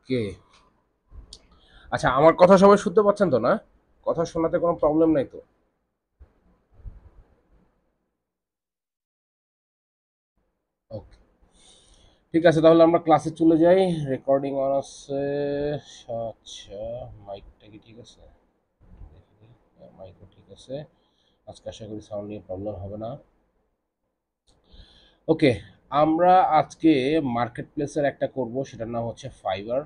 কে আচ্ছা, আমার কথা সবাই শুনতে পাচ্ছেন তো না? কথা শোনাতে কোনো প্রবলেম নাই তো? ওকে, ঠিক আছে, তাহলে আমরা ক্লাসে চলে যাই। রেকর্ডিং অন আছে। আচ্ছা, মাইকটা কি ঠিক আছে? দেখি, মাইকও ঠিক আছে। আজকে আশা করি সাউন্ড নিয়ে প্রবলেম হবে না। ওকে, আমরা আজকে মার্কেট প্লেসের একটা করব, সেটার নাম হচ্ছে ফাইবার।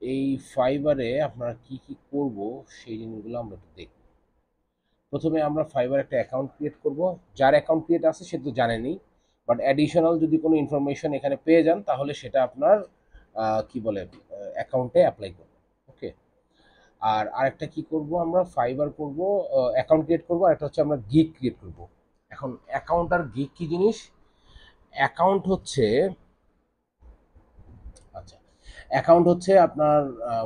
এই ফাইবারে আপনারা কি কি করব সেই জিনিসগুলো আমরা একটু দেখব। প্রথমে আমরা ফাইবার একটা অ্যাকাউন্ট ক্রিয়েট করব। যার অ্যাকাউন্ট ক্রিয়েট আছে সে তো জানেনই, বাট অ্যাডিশনাল যদি কোনো ইনফরমেশন এখানে পেয়ে যান তাহলে সেটা আপনার কি বলে অ্যাকাউন্টে অ্যাপ্লাই করবে। ওকে, আর আরেকটা কি করব, আমরা ফাইবার করব, অ্যাকাউন্ট ক্রিয়েট করব, আর একটা হচ্ছে আমরা গিগ ক্রিয়েট করব। এখন অ্যাকাউন্ট আর গিগ কি জিনিস? অ্যাকাউন্ট হচ্ছে, আচ্ছা, অ্যাকাউন্ট হচ্ছে আপনার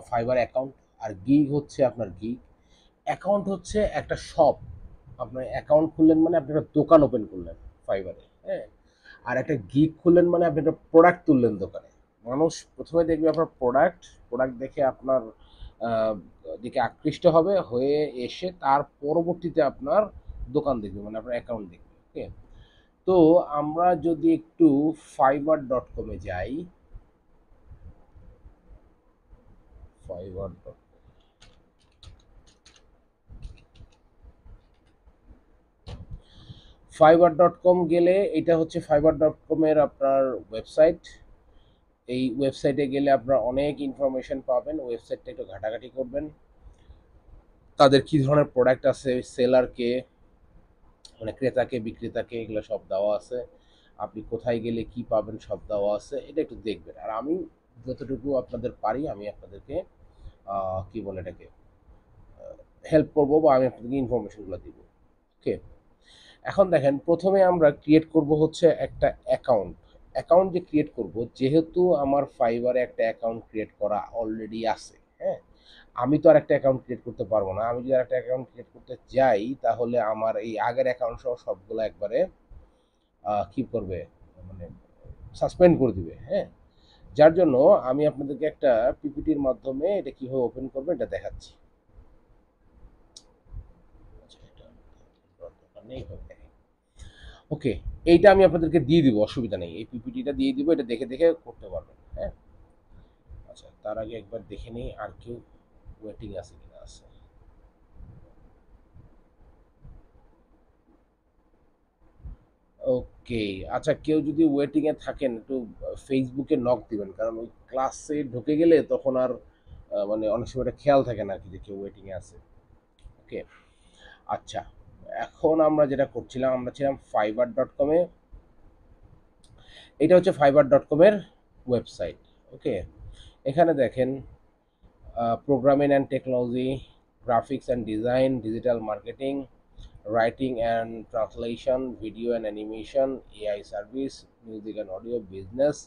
ফাইবার অ্যাকাউন্ট, আর গিগ হচ্ছে আপনার গিগ। অ্যাকাউন্ট হচ্ছে একটা শপ। আপনার অ্যাকাউন্ট খুললেন মানে আপনি একটা দোকান ওপেন করলেন ফাইবারে, হ্যাঁ। আর একটা গিগ খুললেন মানে আপনি একটা প্রোডাক্ট তুললেন দোকানে। মানুষ প্রথমে দেখবে আপনার প্রোডাক্ট, প্রোডাক্ট দেখে আপনার আহ, দিকে আকৃষ্ট হবে, হয়ে এসে তার পরবর্তীতে আপনার দোকান দেখবে, মানে আপনার অ্যাকাউন্ট দেখবে। ওকে, তো আমরা যদি একটু fiverr.com-এ যাই। ফাইবার ফাইবার.com গেলে এটা হচ্ছে ফাইবার.com এর আপনার ওয়েবসাইট। এই ওয়েবসাইটে গেলে আপনারা অনেক ইনফরমেশন পাবেন। ওয়েবসাইটটা একটু ঘাটাঘাটি করবেন, তাদের কি ধরনের প্রোডাক্ট আছে, সেলারকে মানে ক্রেতাকে বিক্রেতাকে এগুলো সব দেওয়া আছে। আপনি কোথায় গেলে কি পাবেন সব দেওয়া আছে, এটা একটু দেখবেন। আর আমি যতটুকু আপনাদের পারি আমি আপনাদেরকে কি বলে এটাকে হেল্প করবো, বা আমি আপনাদেরকে ইনফরমেশনগুলো দিব। ওকে, এখন দেখেন, প্রথমে আমরা ক্রিয়েট করব হচ্ছে একটা অ্যাকাউন্ট। অ্যাকাউন্ট যে ক্রিয়েট করব, যেহেতু আমার ফাইবারে একটা অ্যাকাউন্ট ক্রিয়েট করা অলরেডি আছে, হ্যাঁ, আমি তো আর একটা অ্যাকাউন্ট ক্রিয়েট করতে পারবো না। আমি যদি আর একটা অ্যাকাউন্ট ক্রিয়েট করতে যাই তাহলে আমার এই আগের অ্যাকাউন্ট সহ সবগুলো একবারে কি করবে, মানে সাসপেন্ড করে দিবে, হ্যাঁ। যার জন্য আমি আপনাদেরকে একটা পিপিটির মাধ্যমে এটা কিভাবে ওপেন করবে এটা দেখাচ্ছি। আচ্ছা, এটা দরকার নেই, হবে। ওকে, এইটা আমি আপনাদেরকে দিয়ে দিব, অসুবিধা নেই, এই পিপিটিটা দিয়ে দিব, এটা দেখে দেখে করতে পারবেন, হ্যাঁ। আচ্ছা, তার আগে একবার দেখে নিই আর কেউ ওয়েটিং আছে কিনা। আছে, ওকে। আচ্ছা, কেউ যদি ওয়েটিং এ থাকেন একটু ফেসবুকে নক দিবেন, কারণ ওই ক্লাসে ঢুকে গেলে তখন আর মানে অনেক সময় এটা খেয়াল থাকে না আর কি যে কেউ ওয়েটিং এ আছে। ওকে, আচ্ছা, এখন আমরা যেটা করছিলাম, আমরা ছিলাম fiverr.com-এ। এটা হচ্ছে fiverr.com এর ওয়েবসাইট। ওকে, এখানে দেখেন programming and technology, graphics and design, digital marketing, writing and translation, video and animation, AI service, music and audio, business,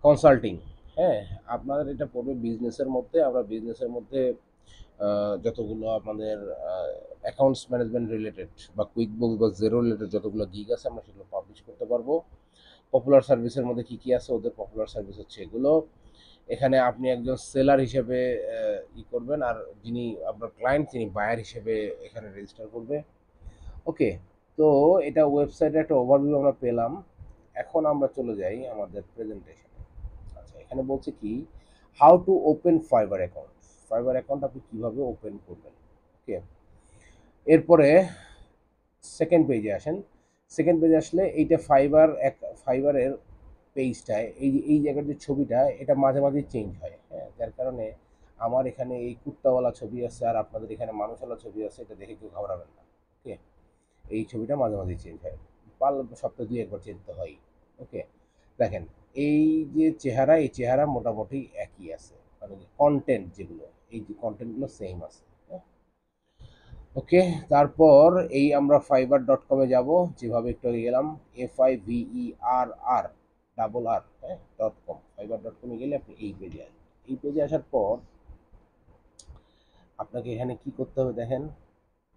consulting. হ্যাঁ, আপনাদের এটা পড়বে বিজনেসের মধ্যে। আমরা বিজনেসের মধ্যে যতগুলো আমাদের অ্যাকাউন্টস ম্যানেজমেন্ট রিলেটেড বা কুইক বুক বা জেরো রিলেটেড যতগুলো গিগ আছে আমরা সেগুলো পাবলিশ করতে পারবো। পপুলার সার্ভিসের মধ্যে কি কি আছে, ওদের পপুলার সার্ভিস হচ্ছে এগুলো। এখানে আপনি একজন সেলার হিসেবে ই করবেন, আর যিনি আপনার ক্লায়েন্ট তিনি বায়ার হিসেবে এখানে রেজিস্টার করবে। ওকে, তো এটা ওয়েবসাইটের একটা ওভারভিউ আমরা পেলাম। এখন আমরা চলে যাই আমাদের প্রেজেন্টেশনে। আচ্ছা, এখানে বলছে কি, how to open fibre account. Fibre account আপনি কীভাবে ওপেন করবেন। ওকে, এরপরে সেকেন্ড পেজে আসেন। সেকেন্ড পেজে আসলে এইটা ফাইবারের পেজটায় এই জায়গার যে ছবিটা এটা মাঝে মাঝে চেঞ্জ হয়, হ্যাঁ। যার কারণে আমার এখানে এই কুত্তাওয়ালা ছবি আছে আর আপনাদের এখানে মানুষওয়ালা ছবি আছে, এটা দেখে কেউ ঘাবড়াবেন না। ওকে, এই ছবিটা মাঝে মাঝে চেঞ্জ হয়, সপ্তাহে দুই একবার চেঞ্জ তো হয়ই। ওকে, দেখেন, এই যে চেহারা, এই চেহারা মোটামুটি একই আছে, মানে কন্টেন্ট যেগুলো, এই যে কন্টেন্টগুলো সেম আছে, হ্যাঁ। ওকে, তারপর এই আমরা fiverr.com-এ যাব, যেভাবে একটু আগে গেলাম, FIVERR ডাবল আর, হ্যাঁ, .com। fiverr.com-এ গেলে আপনি এই পেজে আসবেন। এই পেজে আসার পর আপনাকে এখানে কি করতে হবে দেখেন,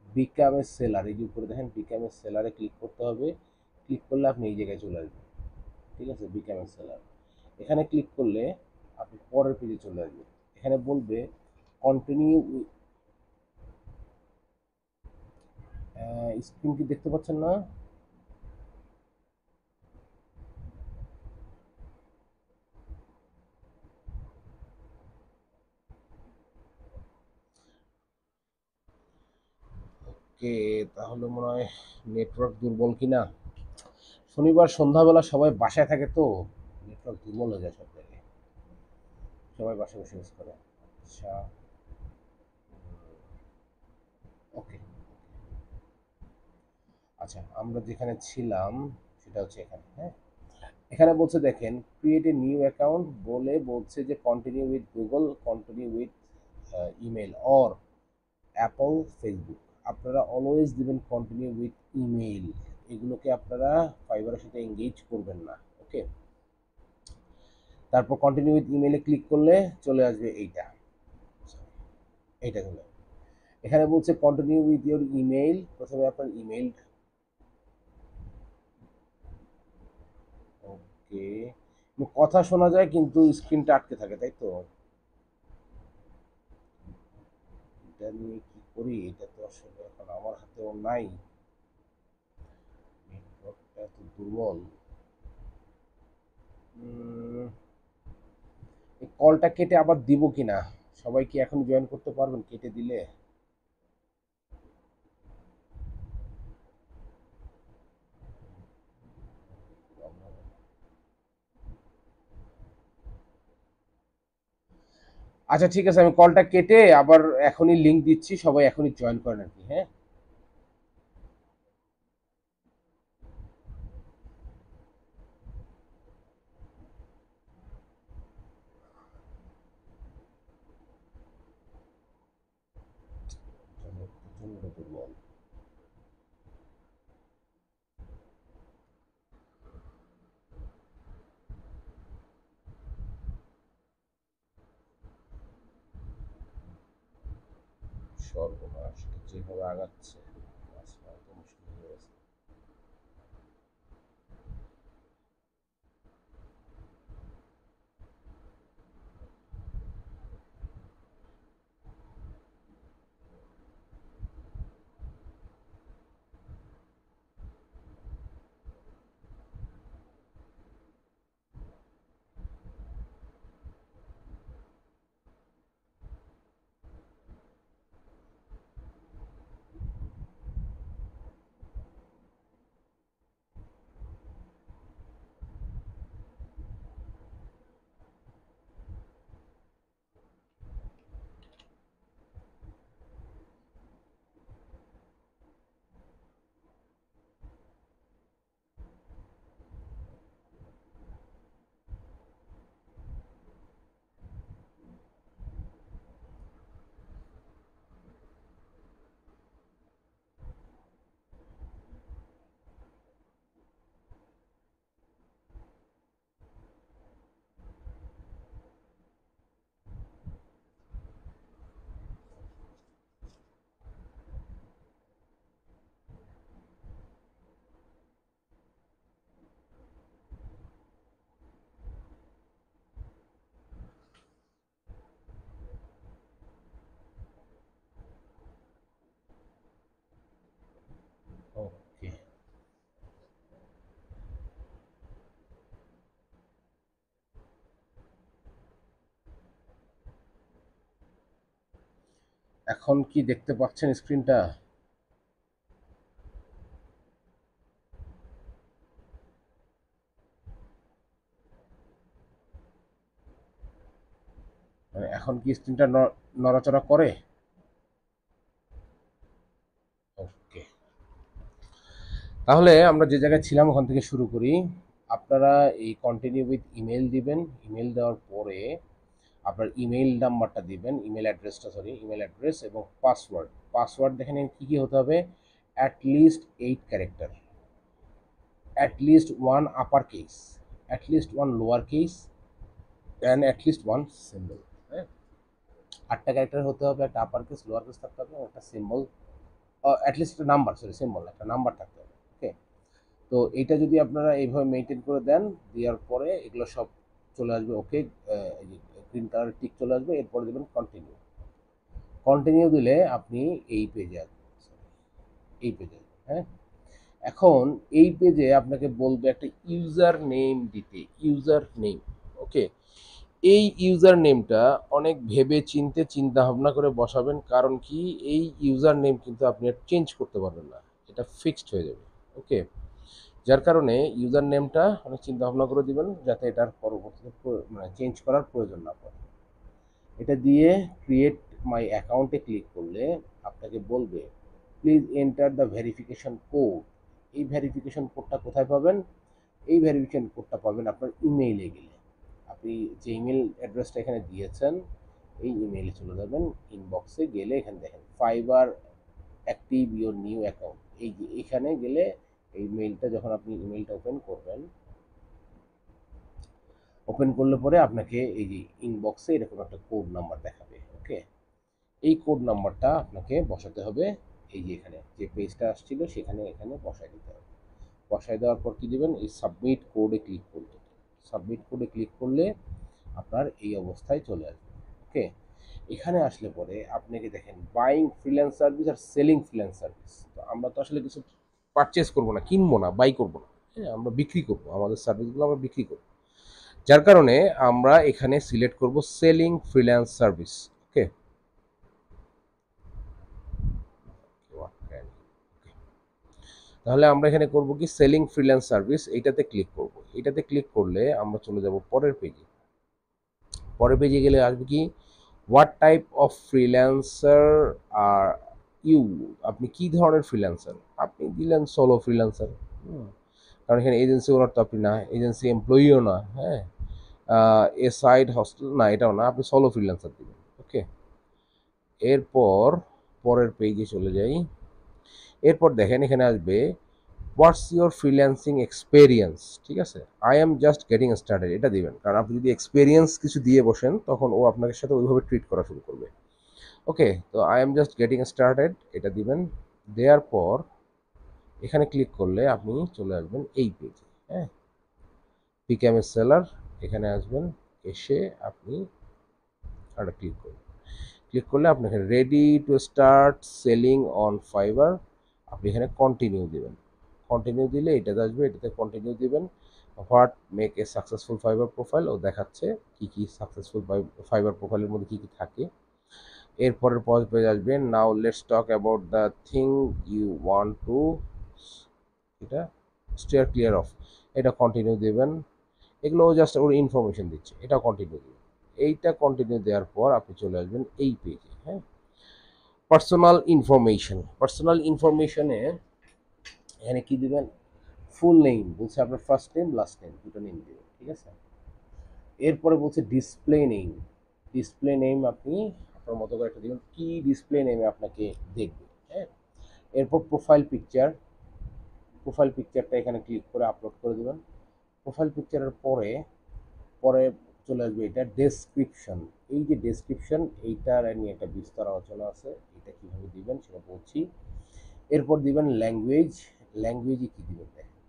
বিকাম এ সেলার, এই যে উপরে দেখেন বিকাম এ সেলারে ক্লিক করতে হবে। ক্লিক করলে আপনি এই জায়গায় চলে আসবেন। ঠিক আছে, বিকাম এ সেলার, এখানে ক্লিক করলে আপনি পরের পেজে চলে আসবেন। এখানে বলবে কন্টিনিউ। স্ক্রিন কি দেখতে পাচ্ছেন না? ওকে, তাহলে মনে হয় নেটওয়ার্ক দুর্বল কিনা। শনিবার সন্ধ্যাবেলা সবাই বাসায় থাকে তো নেটওয়ার্ক দুর্বল হয়ে যায় সব জায়গায়, সবাই বাসায় বসে ইউজ করে। আচ্ছা, ওকে। আচ্ছা, আমরা যেখানে ছিলাম সেটা হচ্ছে এখানে, হ্যাঁ। এখানে বলছে দেখেন ক্রিয়েট এ নিউ অ্যাকাউন্ট বলে বলছে যে continue with Google, continue with email or Apple, Facebook. আপনারা অলওয়েজ দিবেন কন্টিনিউ উইথ ইমেল। এগুলোকে আপনারা ফাইবারের সাথে এঙ্গেজ করবেন না। ওকে, তারপর কন্টিনিউ উইথ ইমেলে ক্লিক করলে চলে আসবে এইটা, এইটা হলো। এখানে বলছে কন্টিনিউ উইথ ইওর ইমেইল। প্রথমে আপনার ইমেইল। ওকে, কথা শোনা যায় কিন্তু স্ক্রিনটা আটকে থাকে, তাই তো? এটা নিয়ে কি করি? এটা তো আসলে এখন আমার হাতেও নাই, নেটওয়ার্কটা এত দুর্বল। এই কলটা কেটে আবার দিব কিনা? সবাই কি এখন জয়েন করতে পারবেন কেটে দিলে? আচ্ছা ঠিক আছে, আমি কলটা কেটে আবার এখনই লিংক দিচ্ছি, সবাই এখনই জয়েন করেন আর কি, হ্যাঁ। প্রচন্ড দুর্বল। সর্বনাশ, যেভাবে আগাচ্ছে আজকে এত মুশকিল হয়ে গেছে। ওকে, এখন কি দেখতে পাচ্ছেন স্ক্রিনটা? মানে এখন কি স্ক্রিনটা নড়াচড়া করে? ওকে, তাহলে আমরা যে জায়গায় ছিলাম ওখান থেকে শুরু করি। আপনারা এই কন্টিনিউ উইথ ইমেল দিবেন। ইমেল দেওয়ার পরে আপনার ইমেল নাম্বারটা দিবেন, ইমেল অ্যাড্রেসটা, সরি, ইমেল অ্যাড্রেস এবং পাসওয়ার্ড। পাসওয়ার্ড দেখেন কি কি হতে হবে? At least 8 character, at least one upper case, at least one lower case and at least one symbol. হ্যাঁ, 8টা ক্যারেক্টার হতে হবে, একটা আপার কেস, লোয়ার কেস থাকতে হবে, একটা সিম্বল, অ্যাটলিস্ট একটা নাম্বার, সরি সিম্বল, একটা নাম্বার থাকতে হবে। ওকে, তো এইটা যদি আপনারা এইভাবে মেনটেন করে দেন, দেওয়ার পরে এগুলো সব চলে আসবে। ওকে, গ্রিন কালারের টিক চলে আসবে, এরপরে দেবেন কন্টিনিউ। কন্টিনিউ দিলে আপনি এই পেজে আসবেন, এই পেজে, হ্যাঁ। এখন এই পেজে আপনাকে বলবে একটা ইউজার নেম দিতে, ইউজার নেম। ওকে, এই ইউজার নেমটা অনেক ভেবে চিন্তে চিন্তা ভাবনা করে বসাবেন, কারণ কি এই ইউজার নেম কিন্তু আপনি আর চেঞ্জ করতে পারবেন না, এটা ফিক্সড হয়ে যাবে। ওকে, যার কারণে ইউজার নেমটা অনেক চিন্তা ভাবনা করে দিবেন, যাতে এটার পরবর্তীতে মানে চেঞ্জ করার প্রয়োজন না পড়ে। এটা দিয়ে ক্রিয়েট মাই অ্যাকাউন্টে ক্লিক করলে আপনাকে বলবে please enter the verification code. এই ভেরিফিকেশন কোডটা কোথায় পাবেন? এই ভেরিফিকেশন কোডটা পাবেন আপনার ইমেইলে গেলে। আপনি যে ইমেল অ্যাড্রেসটা এখানে দিয়েছেন এই ইমেইলে চলে যাবেন, ইনবক্সে গেলে এখানে দেখেন fibre active your new account, এই যে এখানে গেলে এই মেইলটা যখন আপনি ইমেইলটা ওপেন করবেন, ওপেন করলে পরে আপনাকে এই যে ইনবক্সে এরকম একটা কোড নাম্বার দেখাবে। ওকে, এই কোড নাম্বারটা আপনাকে বসাতে হবে, এই যে এখানে যে পেজটা আসছিল সেখানে এখানে বসাই দিতে হবে। বসাই দেওয়ার পর কি দেবেন, এই সাবমিট কোডে ক্লিক করলে, সাবমিট কোডে ক্লিক করলে আপনার এই অবস্থায় চলে আসবে। ওকে, এখানে আসলে পরে আপনাকে দেখেন বাইং ফ্রিল্যান্স সার্ভিস আর সেলিং ফ্রিল্যান্স সার্ভিস। তো আমরা তো আসলে কিছু পারচেস করবো না, কিনবো না, বাই করবো না, হ্যাঁ, আমরা বিক্রি করবো, আমাদের সার্ভিসগুলো আমরা বিক্রি করবো। যার কারণে আমরা এখানে সিলেক্ট করব সেলিং ফ্রিল্যান্স সার্ভিস। ওকে, তাহলে আমরা এখানে করব কি সেলিং ফ্রিল্যান্স সার্ভিস, এইটাতে ক্লিক করব। এইটাতে ক্লিক করলে আমরা চলে যাব পরের পেজে। পরের পেজে গেলে আসবে কি what type of freelancer are you, আপনি কি ধরনের ফ্রিল্যান্সার, আপনি দিলেন সোলো ফ্রিল্যান্সার, কারণ এখানে এজেন্সি ওনার তো আপনি না, এজেন্সি এমপ্লয়িও না, হ্যাঁ, এ সাইড হস্টেল না, এটাও না, আপনি সোলো ফ্রিল্যান্সার দিবেন। ওকে, এরপর পরের পেজে চলে যাই। এরপর দেখেন এখানে আসবে হোয়াটস ইউর ফ্রিল্যান্সিং এক্সপেরিয়েন্স, ঠিক আছে, I am just getting started, এটা দিবেন, কারণ আপনি যদি এক্সপেরিয়েন্স কিছু দিয়ে বসেন তখন ও আপনার সাথে ওইভাবে ট্রিট করা শুরু করবে। ওকে, তো I am just getting started এটা দিবেন। দেওয়ার পর এখানে ক্লিক করলে আপনি চলে আসবেন এই পেজে, হ্যাঁ, বিকাম এ সেলার, এখানে আসবেন, এসে আপনি আর ক্লিক করবেন। ক্লিক করলে আপনি এখানে ready to start selling on fibre, আপনি এখানে কন্টিনিউ দেবেন। কন্টিনিউ দিলে এটাতে আসবে, এটাতে কন্টিনিউ দিবেন। What make a successful Fiverr profile, ও দেখাচ্ছে কি কি সাকসেসফুল ফাইবার প্রোফাইলের মধ্যে কি কি থাকে। এরপরের পেজ আসবে now let's talk about the thing you want to, এটা স্টিয়ার ক্লিয়ার অফ, এটা কন্টিনিউ দেবেন। এগুলো জাস্ট ওর ইনফরমেশন দিচ্ছে, এটা কন্টিনিউ দেবেন। এইটা কন্টিনিউ দেওয়ার পর আপনি চলে আসবেন এই পেজে, হ্যাঁ, পার্সোনাল ইনফরমেশন। পার্সোনাল ইনফরমেশনে এখানে কি দিবেন, ফুল নেম বলছে, আপনার ফার্স্ট নেম লাস্ট নেম দুটো নেম দিবেন, ঠিক আছে। এরপরে বলছে ডিসপ্লে নেম, ডিসপ্লে নেম আপনি আপনার মতো করে একটা দিবেন, কি ডিসপ্লে নেমে আপনাকে দেখবে, হ্যাঁ। এরপর প্রোফাইল পিকচার, প্রোফাইল পিকচারটা এখানে ক্লিক করে আপলোড করে দেবেন। প্রোফাইল পিকচারের পরে পরে চলে আসবে এটা ডেসক্রিপশন। এই যে ডেসক্রিপশন, এইটার নিয়ে একটা বিস্তার আলোচনা আছে, এটা কীভাবে দিবেন সেটা বলছি। এরপর দিবেন ল্যাঙ্গুয়েজ, ল্যাঙ্গুয়েজে কী দিবেন দেখেন,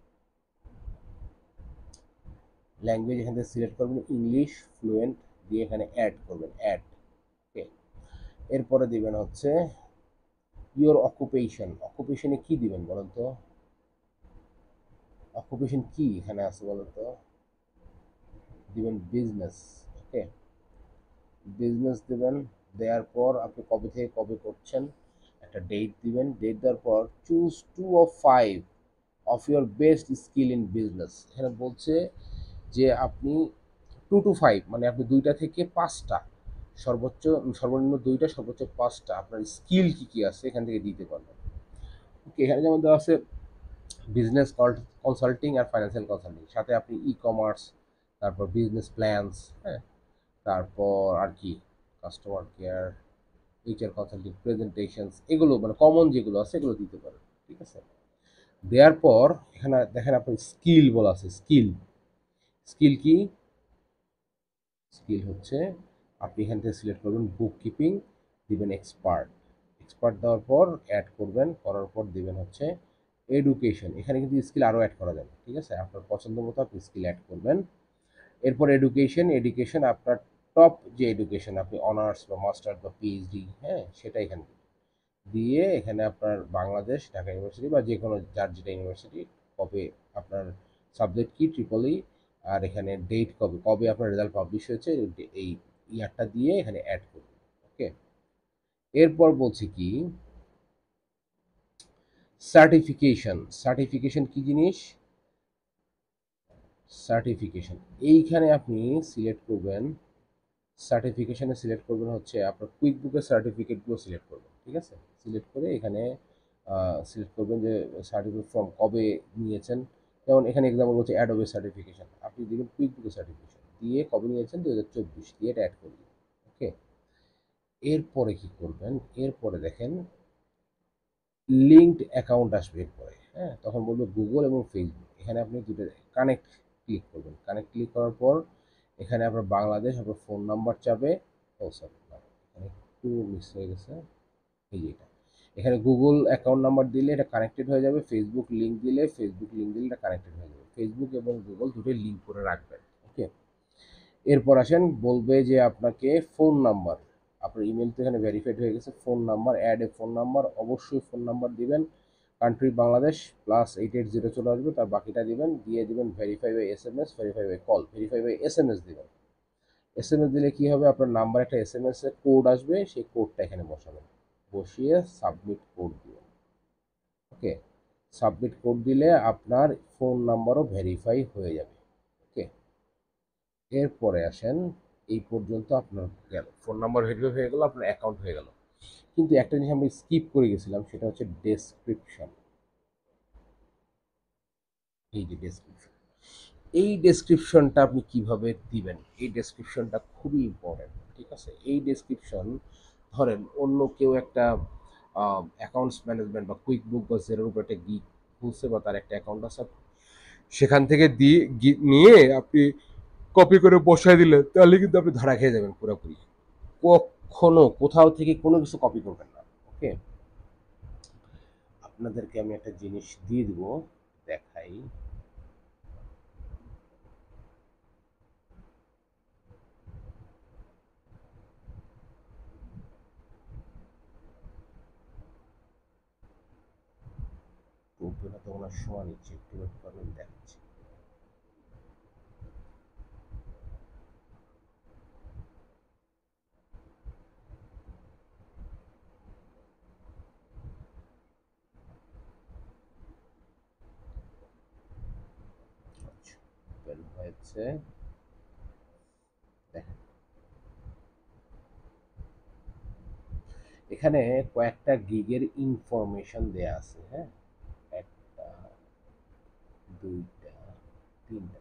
ল্যাঙ্গুয়েজ এখান থেকে সিলেক্ট করবেন ইংলিশ ফ্লুয়েন্ট, দিয়ে এখানে অ্যাড করবেন, অ্যাড। ওকে, এরপরে দিবেন হচ্ছে ইওর অকুপেশন, অকুপেশনে কী দিবেন বলেন তো, অকুপেশন কি এখানে আছে বলেন তো, দিবেন বিজনেস। ওকে, বিজনেস দেবেন। দেওয়ার পর আপনি কবে থেকে কবে করছেন একটা ডেট দিবেন, ডেট দেওয়ার পর choose 2 of 5 of your best skill in business. এখানে বলছে যে আপনি 2 to 5 মানে আপনি 2টা থেকে 5টা, সর্বোচ্চ সর্বনিম্ন 2টা সর্বোচ্চ 5টা আপনার স্কিল কী কী আছে এখান থেকে দিতে পারবেন। ওকে, এখানে যেমন দেওয়া আছে বিজনেস কনসাল্টিং আর ফাইন্যান্সিয়াল কনসাল্টিং, সাথে আপনি ই কমার্স, তারপর বিজনেস প্ল্যানস, হ্যাঁ, তারপর আর কি customer care, HR consulting, presentations, এগুলো মানে কমন যেগুলো আছে এগুলো দিতে পারেন, ঠিক আছে। দেওয়ার পর এখানে দেখেন আপনার স্কিল বলা আছে, স্কিল, স্কিল কি, স্কিল হচ্ছে আপনি এখান থেকে সিলেক্ট করবেন বুক কিপিং, দিবেন এক্সপার্ট, এক্সপার্ট দেওয়ার পর অ্যাড করবেন, করার পর দিবেন হচ্ছে এডুকেশন। এখানে কিন্তু স্কিল আরও অ্যাড করা যাবে, ঠিক আছে, আপনার পছন্দ মতো আপনি স্কিল অ্যাড করবেন। এরপর এডুকেশন, এডুকেশন আপনার টপ যে এডুকেশন আপনি অনার্স বা মাস্টার্স বা পিএইচডি, হ্যাঁ, সেটা এখানে দিয়ে এখানে আপনার বাংলাদেশ, ঢাকা ইউনিভার্সিটি বা যে কোনো যার যেটা ইউনিভার্সিটি, কবে আপনার সাবজেক্ট কি ট্রিপলি, আর এখানে ডেট কবে কবে আপনার রেজাল্ট পাবলিশ হয়েছে এই ইয়ারটা দিয়ে এখানে অ্যাড করবেন। ওকে, এরপর বলছি কি সার্টিফিকেশন। সার্টিফিকেশন কি জিনিস? সার্টিফিকেশন এইখানে আপনি সিলেক্ট করবেন, সার্টিফিকেশনে সিলেক্ট করবেন হচ্ছে আপনার কুইক বুকের সার্টিফিকেটগুলো সিলেক্ট করবেন, ঠিক আছে? সিলেক্ট করে এখানে সিলেক্ট করবেন যে সার্টিফিকেট ফ্রম কবে নিয়েছেন। যেমন এখানে এক্সাম্পল বলছে অ্যাডোবে সার্টিফিকেশন, আপনি দিবেন কুইক বুকের সার্টিফিকেশন দিয়ে কবে নিয়েছেন 2024 দিয়ে এটা অ্যাড করবেন। ওকে, এরপরে কি করবেন? এরপরে দেখেন লিঙ্কড অ্যাকাউন্ট আসবে এরপরে, হ্যাঁ, তখন বলবে গুগল এবং ফেসবুক। এখানে আপনি দুটো কানেক্ট ক্লিক করবেন। কানেক্ট ক্লিক করার পর এখানে আপনার বাংলাদেশ, আপনার ফোন নাম্বার চাবে। ও সরি, এখানে একটু মিস হয়ে গেছে, এই যে এটা। এখানে গুগল অ্যাকাউন্ট নাম্বার দিলে এটা কানেক্টেড হয়ে যাবে, ফেসবুক লিঙ্ক দিলে এটা কানেক্টেড হয়ে যাবে। ফেসবুক এবং গুগল দুটোই লিঙ্ক করে রাখবেন। ওকে, এরপর আসেন বলবে যে আপনাকে ফোন নাম্বার, আপনার ইমেল তো এখানে ভেরিফাইড হয়ে গেছে, phone number, add a phone number, অবশ্যই ফোন নাম্বার দিবেন। কান্ট্রি বাংলাদেশ +880 চলে আসবে, তার বাকিটা দিবেন, দিয়ে দিবেন verify by S M S, verify by call, verify by S M S দিবেন। এস এম এস দিলে কি হবে, আপনার নাম্বার একটা এস এম এস এর কোড আসবে, সেই কোডটা এখানে বসাবেন, বসিয়ে সাবমিট কোড দিবেন। ওকে, সাবমিট কোড দিলে আপনার ফোন নাম্বারও ভেরিফাই হয়ে যাবে। ওকে, এরপরে আসেন, এই পর্যন্ত আপনার গেল, ফোন নাম্বার ভেরিফাই হয়ে গেল, আপনার অ্যাকাউন্ট হয়ে গেল। কিন্তু একটা জিনিস আমি স্কিপ করে গেছিলাম, সেটা হচ্ছে ডেসক্রিপশন। এই যে ডেসক্রিপশন, এই ডেসক্রিপশনটা আপনি কিভাবে দিবেন, এই ডেসক্রিপশনটা খুবই ইম্পর্টেন্ট, ঠিক আছে? এই ডেসক্রিপশন ধরেন অন্য কেউ একটা অ্যাকাউন্টস ম্যানেজমেন্ট বা কুইক বুক বা জেরোর উপর একটা গিক খুলছে বা তার একটা অ্যাকাউন্ট আছে, সেখান থেকে দিয়ে নিয়ে আপনি কপি করে বসায় দিলে তাহলে কিন্তু আপনি ধরা খেয়ে যাবেন পুরোপুরি। কখনো কোথাও থেকে কোনো কিছু কপি করবেন না। ওকে, আপনাদেরকে আমি একটা জিনিস দিয়ে দিব, দেখাই। কম্পিউটার তো ওনার সময় নিচ্ছে, একটু ওয়েট করবেন, দেখাচ্ছি। আচ্ছা, বের হয়েছে, দেখেন এখানে কয়েকটা গিগের ইনফরমেশন দেয়া আছে, হ্যাঁ, একটা, দুইটা, তিনটা,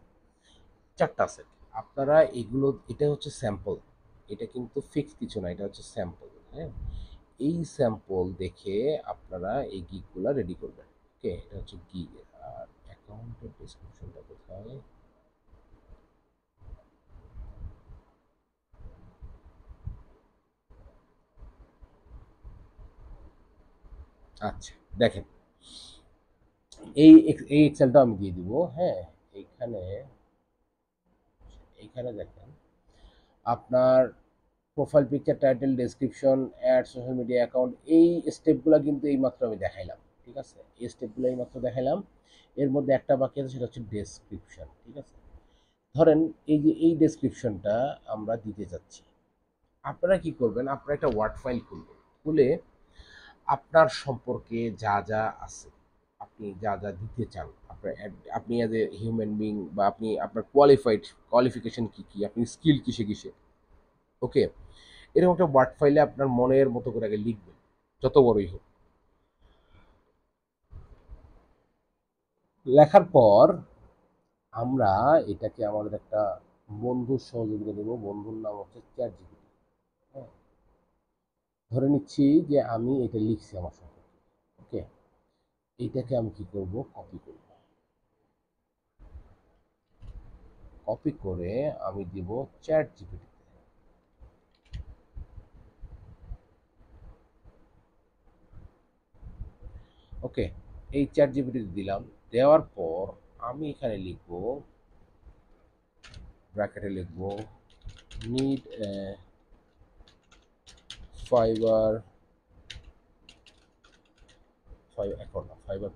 চারটা সেট। আপনারা এগুলো, এটা হচ্ছে স্যাম্পল, এটা কিন্তু ফিক্স কিছু না, এটা হচ্ছে স্যাম্পল, হ্যাঁ। এই স্যাম্পল দেখে আপনারা এই গিগগুলো রেডি করবেন। ওকে, এটা হচ্ছে গিগ। আর অ্যাকাউন্টের ডেসক্রিপশনটা কোথায়? আচ্ছা, দেখেন এই এক্সেলটা আমি দিয়ে দিব, হ্যাঁ। এইখানে এইখানে দেখেন আপনার profile picture, title, description, add, social media account, এই স্টেপগুলো কিন্তু এইমাত্র আমি দেখাইলাম, ঠিক আছে? এই স্টেপগুলো এইমাত্র দেখাইলাম। এর মধ্যে একটা বাকি আছে, সেটা হচ্ছে ডেসক্রিপশন, ঠিক আছে? ধরেন এই যে এই ডেসক্রিপশনটা আমরা দিতে যাচ্ছি, আপনারা কি করবেন, আপনারা একটা ওয়ার্ড ফাইল খুলবেন, খুলে আপনার সম্পর্কে যা যা আছে, আপনি যা যা দিতে চান, আপনার আপনি অ্যাজ এ হিউম্যান বিং, বা আপনি আপনার কোয়ালিফিকেশন কি কি, আপনি স্কিল কিসে কিসে, ওকে, এরকম একটা ওয়ার্ড ফাইলে আপনার মনের মতো করে আগে লিখবেন, যত বড়ই হোক। লেখার পর আমরা এটাকে আমাদের একটা বন্ধুর সহযোগিতা দেবো, বন্ধুর নাম হচ্ছে চ্যাট জিপিটি। হ্যাঁ, ধরে নিচ্ছি যে আমি এটা লিখছি আমার সম্পর্কে। ওকে, এইটাকে আমি কি করব, কপি করব। কপি করে আমি দিব চ্যাট জিপিটি। ওকে, এই চ্যাট জিপিটি দিলাম, দেওয়ার পর আমি এখানে লিখব, ব্র্যাকেটে লিখব need a Fiverr Fiverr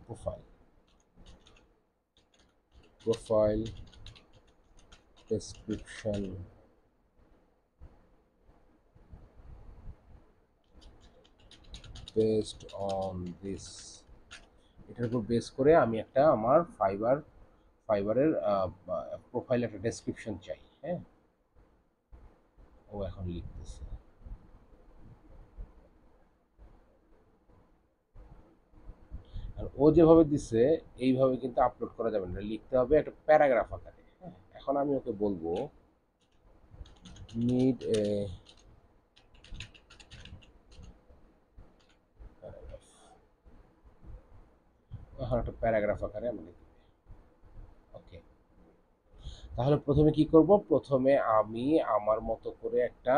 profile description based on this। এটার উপর বেস করে আমি একটা আমার ফাইবারের প্রোফাইল একটা ডেসক্রিপশন চাই। হ্যাঁ, ও এখন লিখতেছে। আর ও যেভাবে দিচ্ছে এইভাবে কিন্তু আপলোড করা যাবে না, লিখতে হবে একটা প্যারাগ্রাফ আকারে। হ্যাঁ, এখন আমি ওকে বলবো নিড এ প্যারাগ্রাফ, এখন একটা প্যারাগ্রাফ আকারে আমি লিখব। ওকে, তাহলে প্রথমে কি করব, প্রথমে আমি আমার মতো করে একটা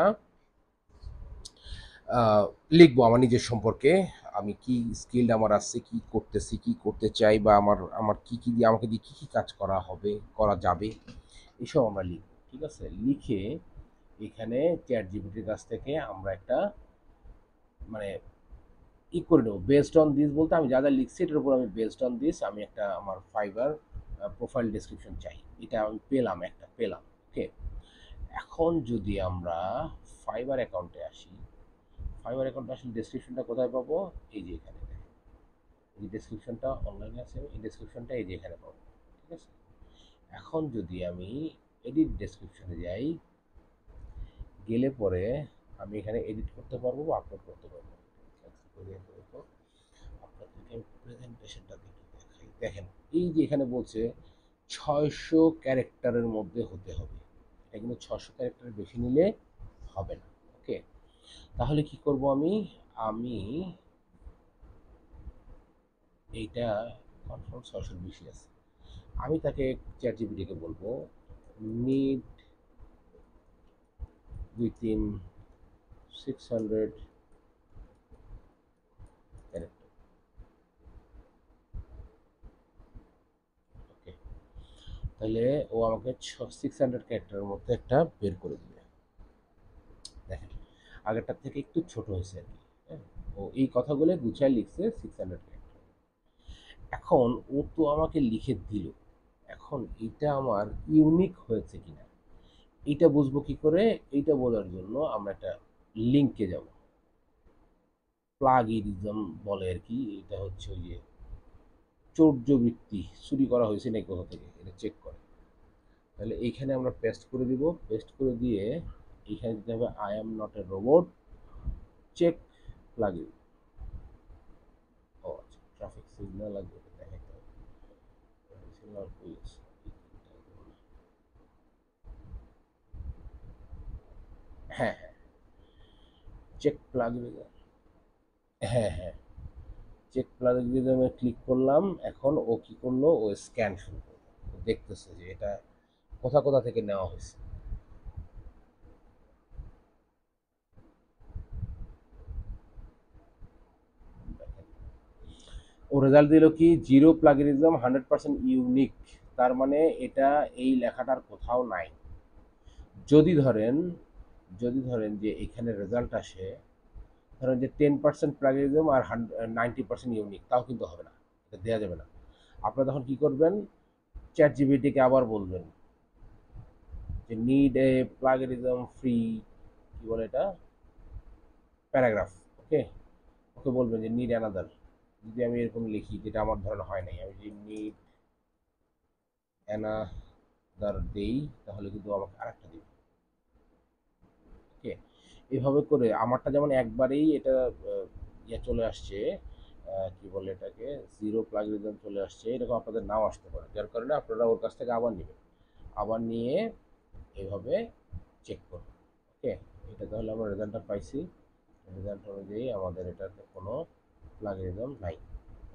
লিখবো আমার নিজের সম্পর্কে, আমি কি স্কিল আমার আছে, কি করতেছি, কি করতে চাই, বা আমার আমার কি কি দিয়ে আমাকে দিয়ে কি কি কাজ করা হবে, করা যাবে, এসব আমরা লিখব। ঠিক আছে, লিখে এখানে চ্যাট জিপিটির কাছ থেকে আমরা একটা মানে করে নেবো। বেসড অন দিস বলতে আমি যা যা লিখছি এটার উপর আমি বেসড অন দিস আমি একটা আমার ফাইবার প্রোফাইল ডেসক্রিপশন চাই, এটা আমি পেলাম। ওকে, এখন যদি আমরা ফাইবার অ্যাকাউন্টে আসি, ফাইবার অ্যাকাউন্টে আসলে ডেসক্রিপশনটা কোথায় পাবো, এই যে এখানে দেখেন, এই ডেসক্রিপশনটা অনলাইনে আছে, এই ডেসক্রিপশনটা এই যে এখানে পাবো। ঠিক আছে, এখন যদি আমি এডিট ডেসক্রিপশনে যাই, গেলে পরে আমি এখানে এডিট করতে পারবো বা আপলোড করতে পারবো। আপনাদেরকে প্রেজেন্টেশনটা দেখাই, দেখেন এই যে এখানে বলছে 600 ক্যারেক্টারের মধ্যে হতে হবে। এটা কিন্তু 600 ক্যারেক্টারের বেশি নিলে হবে না। ওকে, তাহলে কি করব আমি, আমি এইটা কনফার্ম 600 বেশি আছে, আমি তাকে চ্যাট জিপিটিকে বলবো নিড উইথিন 600 ক্যারেক্টার। ওকে, তাহলে ও আমাকে 600 ক্যারেক্টারের মধ্যে একটা বের করে দিবে। দেখেন আগেরটার থেকে একটু ছোট হয়েছে আর কি। হ্যাঁ, ও এই কথাগুলো গুছায় লিখছে 600 ক্যারেক্টার। এখন ও তো আমাকে লিখে দিল, এখন এটা আমার ইউনিক হয়েছে কিনা এটা বুঝবো কি করে, এইটা বোঝার জন্য আমরা একটা লিঙ্কে যাব। প্লাগইনিজম বলে আর কি, এটা হচ্ছে ওই যে চৌর্যবৃত্তি, চুরি করা হয়েছে নাকি কোথা থেকে এটা চেক করে। তাহলে এইখানে আমরা পেস্ট করে দিব, পেস্ট করে দিয়ে এইখানে দিতে হবে I am not a robot check plugin. ও আচ্ছা, ট্রাফিক সিগন্যাল লাগবে, দেখাইতে হবে সিগন্যাল কই আছে। হ্যাঁ হ্যাঁ, চেক প্লাগইন, হ্যাঁ হ্যাঁ, চেক প্লাগইনে ক্লিক করলাম। এখন ও কি করলো, ও স্ক্যান শুরু করলো, ও দেখতেছে যে এটা কোথা কোথা থেকে নেওয়া হয়েছে। ও রেজাল্ট দিল কি, জিরো প্লাগিনিজম, 100% ইউনিক। তার মানে এটা এই লেখাটার কোথাও নাই। যদি ধরেন, যে এখানে রেজাল্ট আসে, ধরেন যে 10% প্লাগিনিজম আর 90% ইউনিক, তাও কিন্তু হবে না, এটা দেওয়া যাবে না। আপনারা তখন কি করবেন, চ্যাট জিপিটিকে আবার বলবেন যে নিড এ প্লাগিনিজম ফ্রি, কি বলে এটা, প্যারাগ্রাফ। ওকে, ওকে বলবেন যে নিড অ্যানাদার, যদি আমি এরকম লিখি যেটা আমার ধরনের হয় নাই, আমি যদি নিড অ্যানাদার দেই তাহলে কিন্তু আমাকে আরেকটা দিবে। ওকে, এভাবে করে আমারটা যেমন একবারেই এটা ইয়ে চলে আসছে, কি বলে এটাকে, জিরো প্লাগরিজম চলে আসছে, এরকম আপনাদের নাও আসতে পারে, যার কারণে আপনারা ওর কাছ থেকে আবার নেবেন, আবার নিয়ে এভাবে চেক করুন। ওকে, এটা তাহলে আমরা রেজাল্টটা পাইছি, রেজাল্ট অনুযায়ী আমাদের এটাতে কোনো প্লাগরিজম নাই।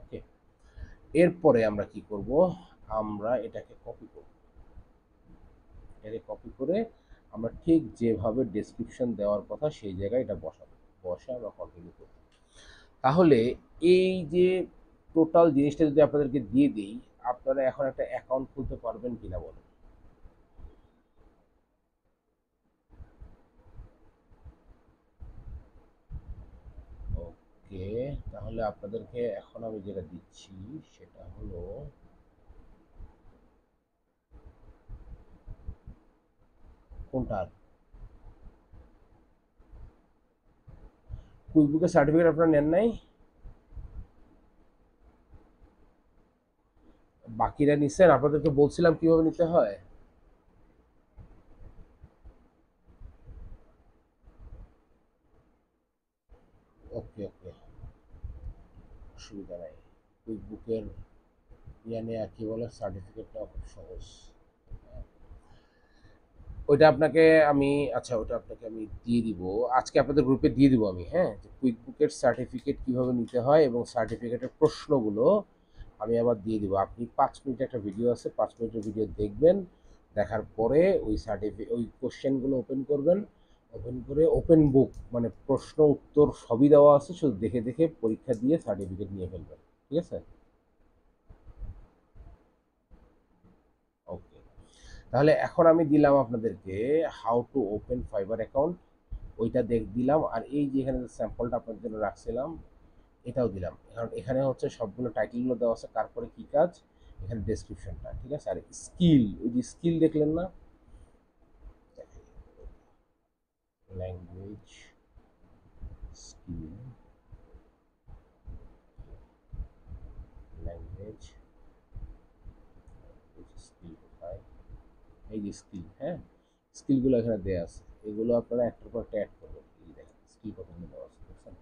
ওকে, এরপরে আমরা কি করব, আমরা এটাকে কপি করব, এটাকে কপি করে আমরা ঠিক যেভাবে ডেসক্রিপশন দেওয়ার কথা সেই জায়গায় এটা বসাবো, বসে আমরা কন্টিনিউ করব। তাহলে এই যে টোটাল জিনিসটা যদি আপনাদেরকে দিয়ে দিই, আপনারা এখন একটা অ্যাকাউন্ট খুলতে পারবেন কিনা বলেন। ওকে, তাহলে আপনাদেরকে এখন আমি যেটা দিচ্ছি সেটা হলো কোনটা, কুইকবুকের সার্টিফিকেট আপনারা নেন নাই? বাকিরা নিছেন? আপনাদেরকে বলছিলাম কিভাবে নিতে হয়। ওকে ওকে, অসুবিধা নাই। কুইকবুকের নেওয়া কি বলে, সার্টিফিকেটটা খুব সহজ। ওইটা আপনাকে আমি, আচ্ছা ওটা আপনাকে আমি দিয়ে দিব, আজকে আপনাদের গ্রুপে দিয়ে দিব আমি, হ্যাঁ, যে কুইকবুকের সার্টিফিকেট কিভাবে নিতে হয় এবং সার্টিফিকেটের প্রশ্নগুলো আমি আবার দিয়ে দিব। আপনি 5 মিনিট একটা ভিডিও আছে, 5 মিনিটের ভিডিও দেখবেন, দেখার পরে ওই ওই কোশ্চেনগুলো ওপেন করবেন, ওপেন করে ওপেন বুক মানে প্রশ্ন উত্তর সবই দেওয়া আছে, শুধু দেখে দেখে পরীক্ষা দিয়ে সার্টিফিকেট নিয়ে ফেলবেন, ঠিক আছে? ওকে, তাহলে এখন আমি দিলাম আপনাদেরকে how to open fibre account, ওইটা দিলাম। আর এই যে এখানে যে স্যাম্পলটা আপনাদের জন্য রাখছিলাম এটাও দিলাম, কারণ এখানে হচ্ছে সবগুলো টাইটেলগুলো দেওয়া আছে কার পরে কী কাজ, এখানে ডেসক্রিপশনটা, ঠিক আছে? আর স্কিল, ওই যে স্কিল দেখলেন না, ল্যাঙ্গুয়েজ স্কিল, ল্যাঙ্গুয়েজ স্কিল কোথায়, এই যে স্কিল, হ্যাঁ, স্কিলগুলো এখানে দেওয়া আছে, এগুলো আপনারা একটার পর একটা অ্যাড করবেন। এই দেখেন স্কিল কতগুলো দেওয়া আছে, বুঝছেন?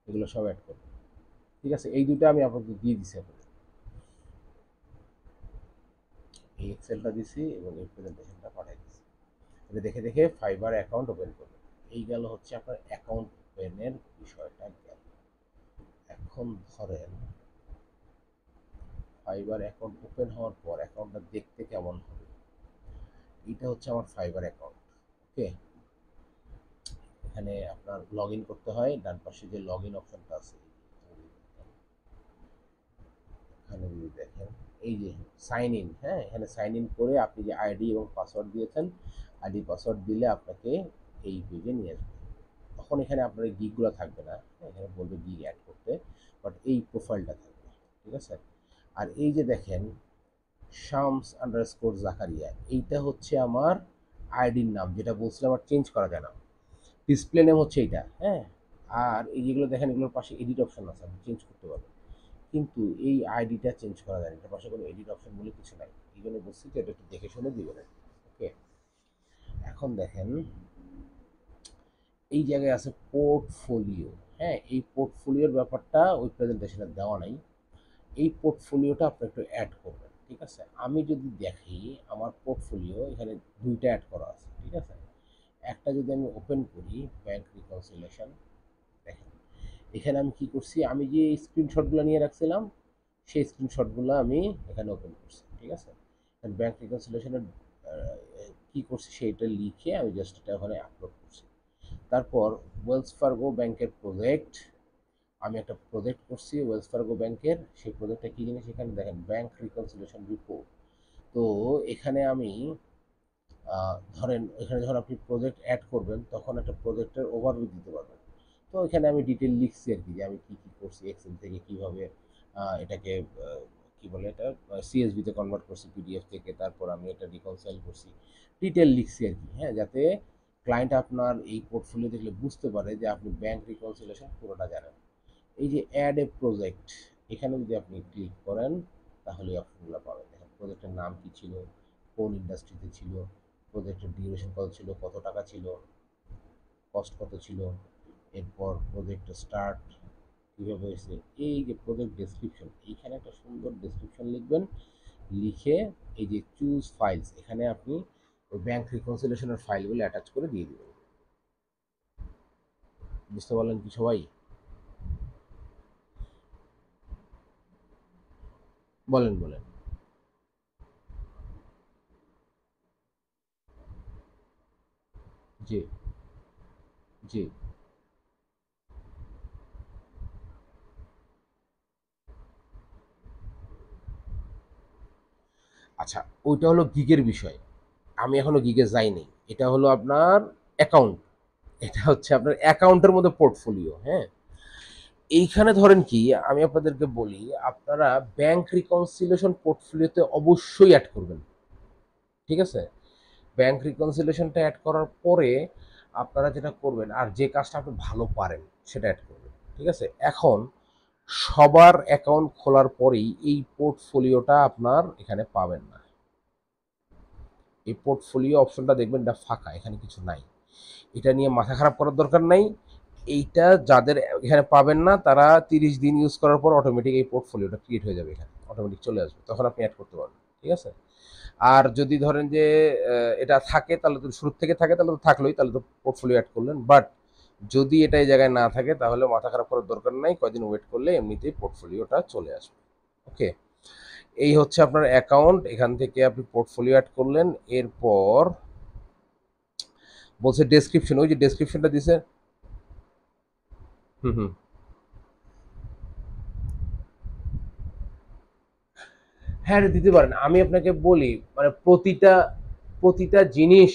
এগুলো সব অ্যাড করবেন, ঠিক আছে? এই দুটো আমি আপনাদের দিয়ে দিচ্ছি আপনাদের, এই এক্সেলটা দিছি এবং এই প্রেজেন্টেশনটা পাঠাই দিচ্ছি। এটা দেখে দেখে ফাইবার অ্যাকাউন্ট ওপেন করবেন। এই গেল হচ্ছে আপনার অ্যাকাউন্ট ওপেনের বিষয়টা গেল। এখন ধরেন ফাইবার অ্যাকাউন্ট ওপেন হওয়ার পর অ্যাকাউন্টটা দেখতে কেমন হবে, এটা হচ্ছে আমার ফাইবার অ্যাকাউন্ট। ওকে, এখানে আপনার লগ ইন করতে হয়, ডান পাশে যে লগ ইন অপশনটা আছে এখানে যদি দেখেন, এই যে সাইন ইন, হ্যাঁ, এখানে সাইন ইন করে আপনি যে আইডি এবং পাসওয়ার্ড দিয়েছেন, আইডি পাসওয়ার্ড দিলে আপনাকে এই পেজে নিয়ে আসবে। তখন এখানে আপনার এই গিকগুলো থাকবে না, এখানে বলবে গিক অ্যাড করতে, বাট এই প্রোফাইলটা থাকবে, ঠিক আছে? আর এই যে দেখেন শামস আন্ডারস্কোর জাকারিয়া, এইটা হচ্ছে আমার আইডির নাম, যেটা বলছিলাম আর চেঞ্জ করা যায় না, ডিসপ্লে নেম হচ্ছে এইটা, হ্যাঁ। আর এই যেগুলো দেখেন এগুলোর পাশে এডিট অপশন আছে, আপনি চেঞ্জ করতে পারবেন, কিন্তু এই আইডিটা চেঞ্জ করা যায় না, এটার পাশে কোনো এডিট অপশন বলে কিছু নাই, এই জন্য বলছি যে এটা একটু দেখে শুনে দিবেন। ওকে, এখন দেখেন এই জায়গায় আছে পোর্টফোলিও, হ্যাঁ, এই পোর্টফোলিওর ব্যাপারটা ওই প্রেজেন্টেশনে দেওয়া নাই, এই পোর্টফোলিওটা আপনি একটু অ্যাড করবেন, ঠিক আছে? আমি যদি দেখি আমার পোর্টফোলিও এখানে দুইটা অ্যাড করা আছে, ঠিক আছে? একটা যদি আমি ওপেন করি, ব্যাংক রিকনসিলেশন, দেখেন এখানে আমি কি করছি, আমি যে স্ক্রিনশটগুলো নিয়ে রাখছিলাম সেই স্ক্রিনশটগুলো আমি এখানে ওপেন করছি, ঠিক আছে? ব্যাংক রিকনসিলেশনের কী করছি সেইটা লিখে আমি জাস্ট এটা ওখানে আপলোড করছি। তারপর ওয়েলস ফার্গো ব্যাংকের প্রজেক্ট, আমি একটা প্রজেক্ট করছি ওয়েলস ফার্গো ব্যাংকের, সেই প্রজেক্টটা কী জিনিস এখানে দেখেন, ব্যাংক রিকনসিলেশন রিপোর্ট। তো এখানে আমি ধরেন এখানে যখন আপনি প্রজেক্ট অ্যাড করবেন তখন একটা প্রজেক্টের ওভারভিউ দিতে পারবেন। তো এখানে আমি ডিটেল লিখছি আর কি, যে আমি কী কী করছি, এক্সেল থেকে কীভাবে এটাকে কী বলে এটা সিএসভিতে কনভার্ট করছি পিডিএফ থেকে, তারপর আমি এটা রিকনসাইল করছি, ডিটেল লিখছি আর কি, হ্যাঁ, যাতে ক্লায়েন্ট আপনার এই পোর্টফোলিও দেখলে বুঝতে পারে যে আপনি ব্যাংক রিকনসিলেশন পুরোটা জানেন। এই যে অ্যাড এ প্রজেক্ট, এখানে যদি আপনি ক্লিক করেন তাহলে অপশনগুলো পাবেন। দেখেন প্রজেক্টের নাম কী ছিল, কোন ইন্ডাস্ট্রিতে ছিল, প্রজেক্টের ডিউরেশন কত ছিল, কত টাকা ছিল, কস্ট কত ছিল, এরপর প্রজেক্ট স্টার্ট কীভাবে হয়েছে, এই যে প্রজেক্ট ডেসক্রিপশন, এইখানে একটা সুন্দর ডেসক্রিপশন লিখবেন, লিখে এই যে চুজ ফাইলস, এখানে আপনি ওই ব্যাংক রিকনসিলেশনের ফাইলগুলো অ্যাটাচ করে দিয়ে দেবেন। বুঝতে পারলেন কি সবাই? বলেন বলেন। জি জি। আচ্ছা, ওইটা হলো গিগের বিষয়, আমি এখনো গিগে যাইনি, এটা হলো আপনার অ্যাকাউন্ট, এটা হচ্ছে আপনার অ্যাকাউন্টের মধ্যে পোর্টফোলিও, হ্যাঁ। এইখানে ধরেন কি, আমি আপনাদেরকে বলি, আপনারা ব্যাংক রিকনসিলিয়েশন পোর্টফোলিওতে অবশ্যই অ্যাড করবেন। ঠিক আছে? ব্যাংক রিকনসিলিয়েশনটা অ্যাড করার পরে আপনারা যেটা করবেন, আর যে কাজটা আপনি ভালো পারেন সেটা অ্যাড করবেন। ঠিক আছে? এখন সবার অ্যাকাউন্ট খোলার পরেই এই পোর্টফোলিওটা আপনার এখানে পাবেন না। এই পোর্টফোলিও অপশনটা দেখবেন এটা ফাঁকা, এখানে কিছু নাই। এটা নিয়ে মাথা খারাপ করার দরকার নাই। এইটা যাদের এখানে পাবেন না তারা 30 দিন ইউজ করার পর অটোমেটিক এই পোর্টফোলিওটা ক্রিয়েট হয়ে যাবে, এখানে অটোমেটিক চলে আসবে, তখন আপনি অ্যাড করতে পারবেন। ঠিক আছে? আর যদি ধরেন যে এটা থাকে, তাহলে তো শুরু থেকে থাকে, তাহলে তো থাকলোই, তাহলে তো পোর্টফোলিও অ্যাড করলেন। বাট যদি এটা এই জায়গায় না থাকে তাহলে মাথা খারাপ করার দরকার নাই, কয়দিন ওয়েট করলে এমনিতেই পোর্টফোলিওটা চলে আসবে। ওকে, এই হচ্ছে আপনার অ্যাকাউন্ট। এখান থেকে আপনি পোর্টফোলিও অ্যাড করলেন। এরপর বলছে ডেসক্রিপশন, ওই যে ডেসক্রিপশনটা দিছে। হুম হুম। হ্যাঁ, দিতে পারেন। আমি আপনাকে বলি, মানে প্রতিটা প্রতিটা জিনিস,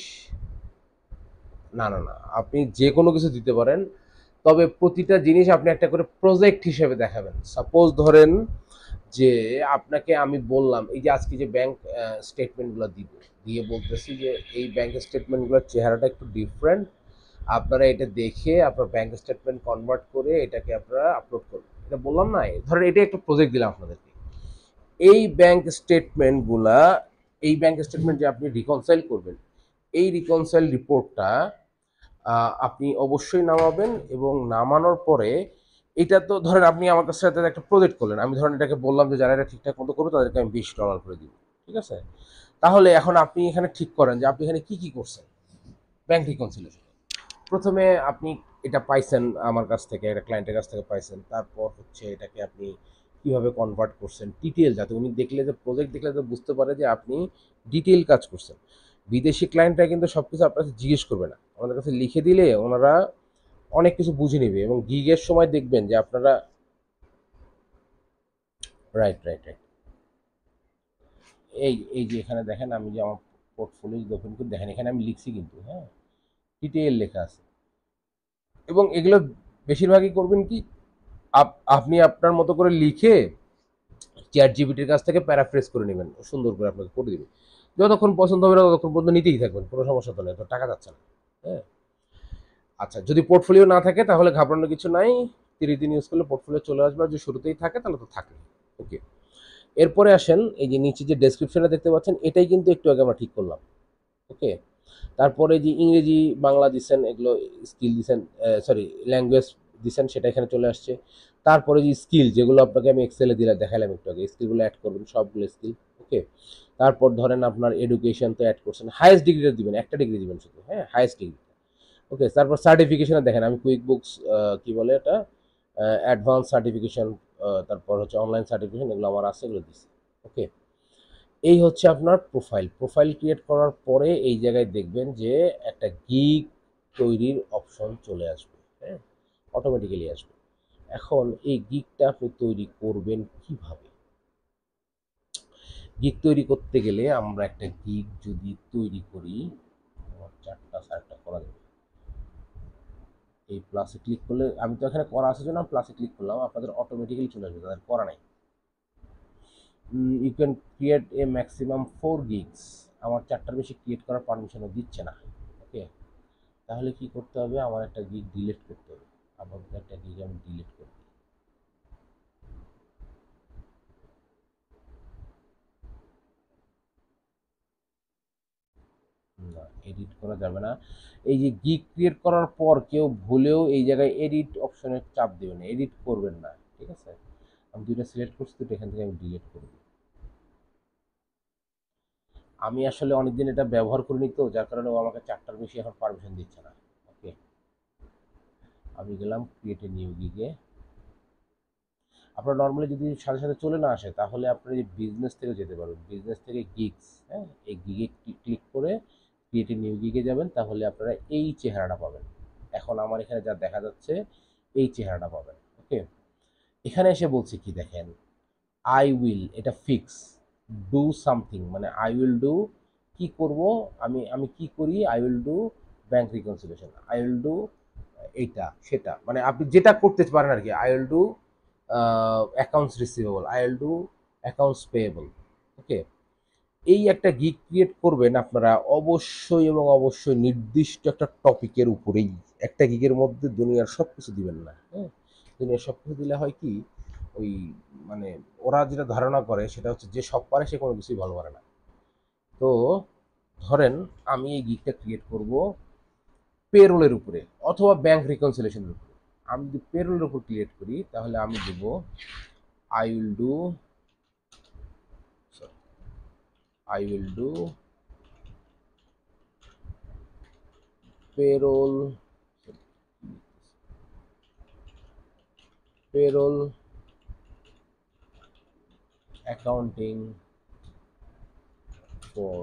না না না, আপনি যে কোনো কিছু দিতে পারেন, তবে প্রতিটা জিনিস আপনি একটা করে প্রজেক্ট হিসেবে দেখাবেন। সাপোজ ধরেন যে আপনাকে আমি বললাম, এই যে আজকে যে ব্যাংক স্টেটমেন্টগুলো দিব, দিয়ে বলতেছি যে এই ব্যাংক স্টেটমেন্টগুলোর চেহারাটা একটু ডিফারেন্ট, আপনারা এটা দেখে আপনার ব্যাংক স্টেটমেন্ট কনভার্ট করে এটাকে আপনারা আপলোড করবেন। এটা বললাম না, ধরেন এটা একটা প্রজেক্ট দিলাম আপনাদেরকে। এই ব্যাংক স্টেটমেন্টগুলা, এই ব্যাংক স্টেটমেন্ট যে আপনি রিকনসাইল করবেন, এই রিকনসাইল রিপোর্টটা আপনি অবশ্যই নামাবেন। এবং নামানোর পরে এটা তো ধরেন আপনি আমার কাছে সাথে একটা প্রজেক্ট করলেন, আমি ধরেন এটাকে বললাম যে যারা এটা ঠিকঠাক মতো করবে তাদেরকে আমি $20 করে দিব। ঠিক আছে? তাহলে এখন আপনি এখানে ঠিক করেন যে আপনি এখানে কি কি করছেন ব্যাংক রিকনসিলিয়েশন। প্রথমে আপনি এটা পাইছেন আমার কাছ থেকে, একটা ক্লায়েন্টের কাছ থেকে পাইছেন, তারপর হচ্ছে এটাকে আপনি কিভাবে কনভার্ট করছেন ডিটেল, যাতে উনি দেখলে, যে প্রজেক্ট দেখলে তো বুঝতে পারে যে আপনি ডিটেল কাজ করছেন। বিদেশি ক্লায়েন্টরা কিন্তু সব কিছু আপনার কাছে জিজ্ঞেস করবে না, আমাদের কাছে লিখে দিলে ওনারা অনেক কিছু বুঝে নেবে। এবং গিগের সময় দেখবেন যে আপনারা, রাইট রাইট রাইট, এই এই যে এখানে দেখেন, আমি যে আমার পোর্টফোলিও ওপেন করে দেখেন, এখানে আমি লিখছি কিন্তু, হ্যাঁ, ডিটেল লেখা আছে। এবং এগুলো বেশিরভাগই করবেন কি, আপনি আপনার মতো করে লিখে চ্যাট জিপিটির কাছ থেকে প্যারাফ্রেজ করে নেবেন, সুন্দর করে আপনাকে করে দিবে। যতক্ষণ পছন্দ হবে না ততক্ষণ পর্যন্ত নিতেই থাকবেন, কোনো সমস্যা তো নেই, তো টাকা যাচ্ছে না। হ্যাঁ। আচ্ছা, যদি পোর্টফোলিও না থাকে তাহলে ঘাবড়ানোর কিছু নাই, 30 দিন ইউজ করলে পোর্টফোলিও চলে আসবে। আর যদি শুরুতেই থাকে তাহলে তো থাকে। ওকে, এরপরে আসেন, এই যে নিচে যে ডেসক্রিপশনটা দেখতে পাচ্ছেন, এটাই কিন্তু একটু আগে আমরা ঠিক করলাম। ওকে, তারপরে যে ইংরেজি বাংলা দিচ্ছেন, এগুলো স্কিল দিচ্ছেন, সরি ল্যাঙ্গুয়েজ দিচ্ছেন, সেটা এখানে চলে আসছে। তারপরে যে স্কিল, যেগুলো আপনাকে আমি এক্সেলে দিলে দেখালাম একটু আগে, স্কিলগুলো অ্যাড করবেন, সবগুলো স্কিল। ওকে, তারপর ধরেন আপনার এডুকেশন তো অ্যাড করছেন, হায়েস্ট ডিগ্রিটা দিবেন, একটা ডিগ্রি দিবেন শুধু, হ্যাঁ, হায়েস্ট ডিগ্রি। ওকে, তারপর সার্টিফিকেশনে দেখেন, আমি কুইক বুকস, কি বলে এটা, অ্যাডভান্স সার্টিফিকেশন, তারপর হচ্ছে অনলাইন সার্টিফিকেশন, এগুলো আমার আছে, এগুলো দিচ্ছি। ওকে, এই হচ্ছে আপনার প্রোফাইল। প্রোফাইল ক্রিয়েট করার পরে এই জায়গায় দেখবেন যে একটা গিগ তৈরির অপশন চলে আসবে। হ্যাঁ, অটোমেটিক্যালি আসবে। এখন এই গিগটা আপনি তৈরি করবেন কিভাবে? গিগ তৈরি করতে গেলে আমরা একটা গিগ যদি তৈরি করি, আমার 4টা করা যাবে। এই প্লাসে ক্লিক করলে, আমি তো এখানে করা আছে জন্য প্লাসে ক্লিক করলাম, আপনাদের অটোমেটিক্যালি চলে আসবে, তাদের করা নাই। You can create a maximum 4 gigs। আমার 4টার বেশি ক্রিয়েট করার পারমিশনও দিচ্ছে না। ওকে, তাহলে কি করতে হবে, আমার একটা গিগ ডিলিট করতে হবে। আপাতত একটা গিগ আমি ডিলিট করব। না, এডিট করা যাবে না। এই যে গিগ ক্রিয়েট করার পর কেউ ভুলেও এই জায়গায় এডিট অপশনে চাপ দেবেন না, এডিট করবেন না। ঠিক আছে? আমি দুইটা সিলেক্ট করছি, তো এখান থেকে আমি ডিলিট করে দিই। আমি আসলে অনেকদিন এটা ব্যবহার করিনি, তো যার কারণে ও আমাকে 4টার বেশি এখন পারমিশন দিচ্ছে না। ওকে, আমি গেলাম ক্রিয়েট এ নিউ গিগে। আপনার নর্মালি যদি সাথে সাথে চলে না আসে, তাহলে আপনার এই বিজনেস থেকে যেতে পারবেন, বিজনেস থেকে গিগস, হ্যাঁ, এই গিগে ক্লিক করে ক্রিয়েট এ নিউ গিগে যাবেন, তাহলে আপনারা এই চেহারাটা পাবেন। এখন আমার এখানে যা দেখা যাচ্ছে, এই চেহারাটা পাবেন। ওকে, এখানে এসে বলছে কি দেখেন, আই উইল, এটা ফিক্স, ডু সামথিং, মানে আই উইল ডু, কি করব, আমি আমি কি করি, I will do bank reconciliation, I will do এইটা সেটা, মানে আপনি যেটা করতে পারেন আর কি। I will do accounts receivable, I will do accounts payable. Okay, এই একটা গিগ ক্রিয়েট করবেন আপনারা অবশ্যই এবং অবশ্যই নির্দিষ্ট একটা টপিকের উপরেই। একটা গিগের মধ্যে দুনিয়ার সব কিছু দিবেন না, হ্যাঁ। দুনিয়ার সব কিছু দিলে হয় কি, ওই মানে ওরা যেটা ধারণা করে সেটা হচ্ছে যে সব পারে সে কোনো কিছুই ভালো পারে না। তো ধরেন আমি এই গিগটা ক্রিয়েট করব পেরোলের উপরে অথবা ব্যাংক রিকনসিলেশনের উপরে। আমি যদি পেরোলের উপর ক্রিয়েট করি তাহলে আমি দেব I will do I will do payroll payroll accounting for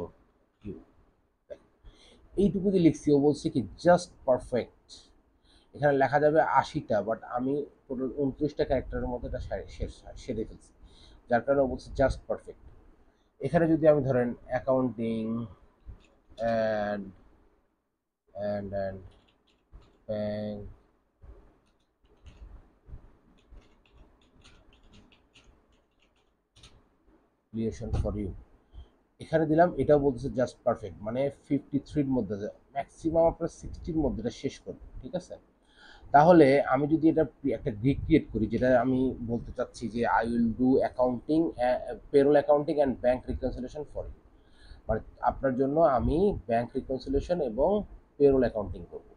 you. এইটুকু যে লিখছি ও বলছে কি জাস্ট পারফেক্ট। এখানে লেখা যাবে ৮০টা, বাট আমি টোটাল ২৯টা ক্যারেক্টারের মধ্যে এটা সেরে ফেলছি, যার কারণে ও বলছে জাস্ট পারফেক্ট। এখানে যদি আমি ধরেন accounting and and bank creation for you এখানে দিলাম, এটাও বলতেছে জাস্ট পারফেক্ট, মানে 53-র মধ্যে ম্যাক্সিমাম আপনার 60-র মধ্যে এটা শেষ করবে, ঠিক আছে। তাহলে আমি যদি এটা একটা গ্রিক ক্রিয়েট করি, যেটা আমি বলতে চাচ্ছি যে I will do accounting, payroll accounting and bank reconciliation for you, মানে আপনার জন্য আমি ব্যাংক রিকনসিলেশন এবং পেরোল অ্যাকাউন্টিং করব।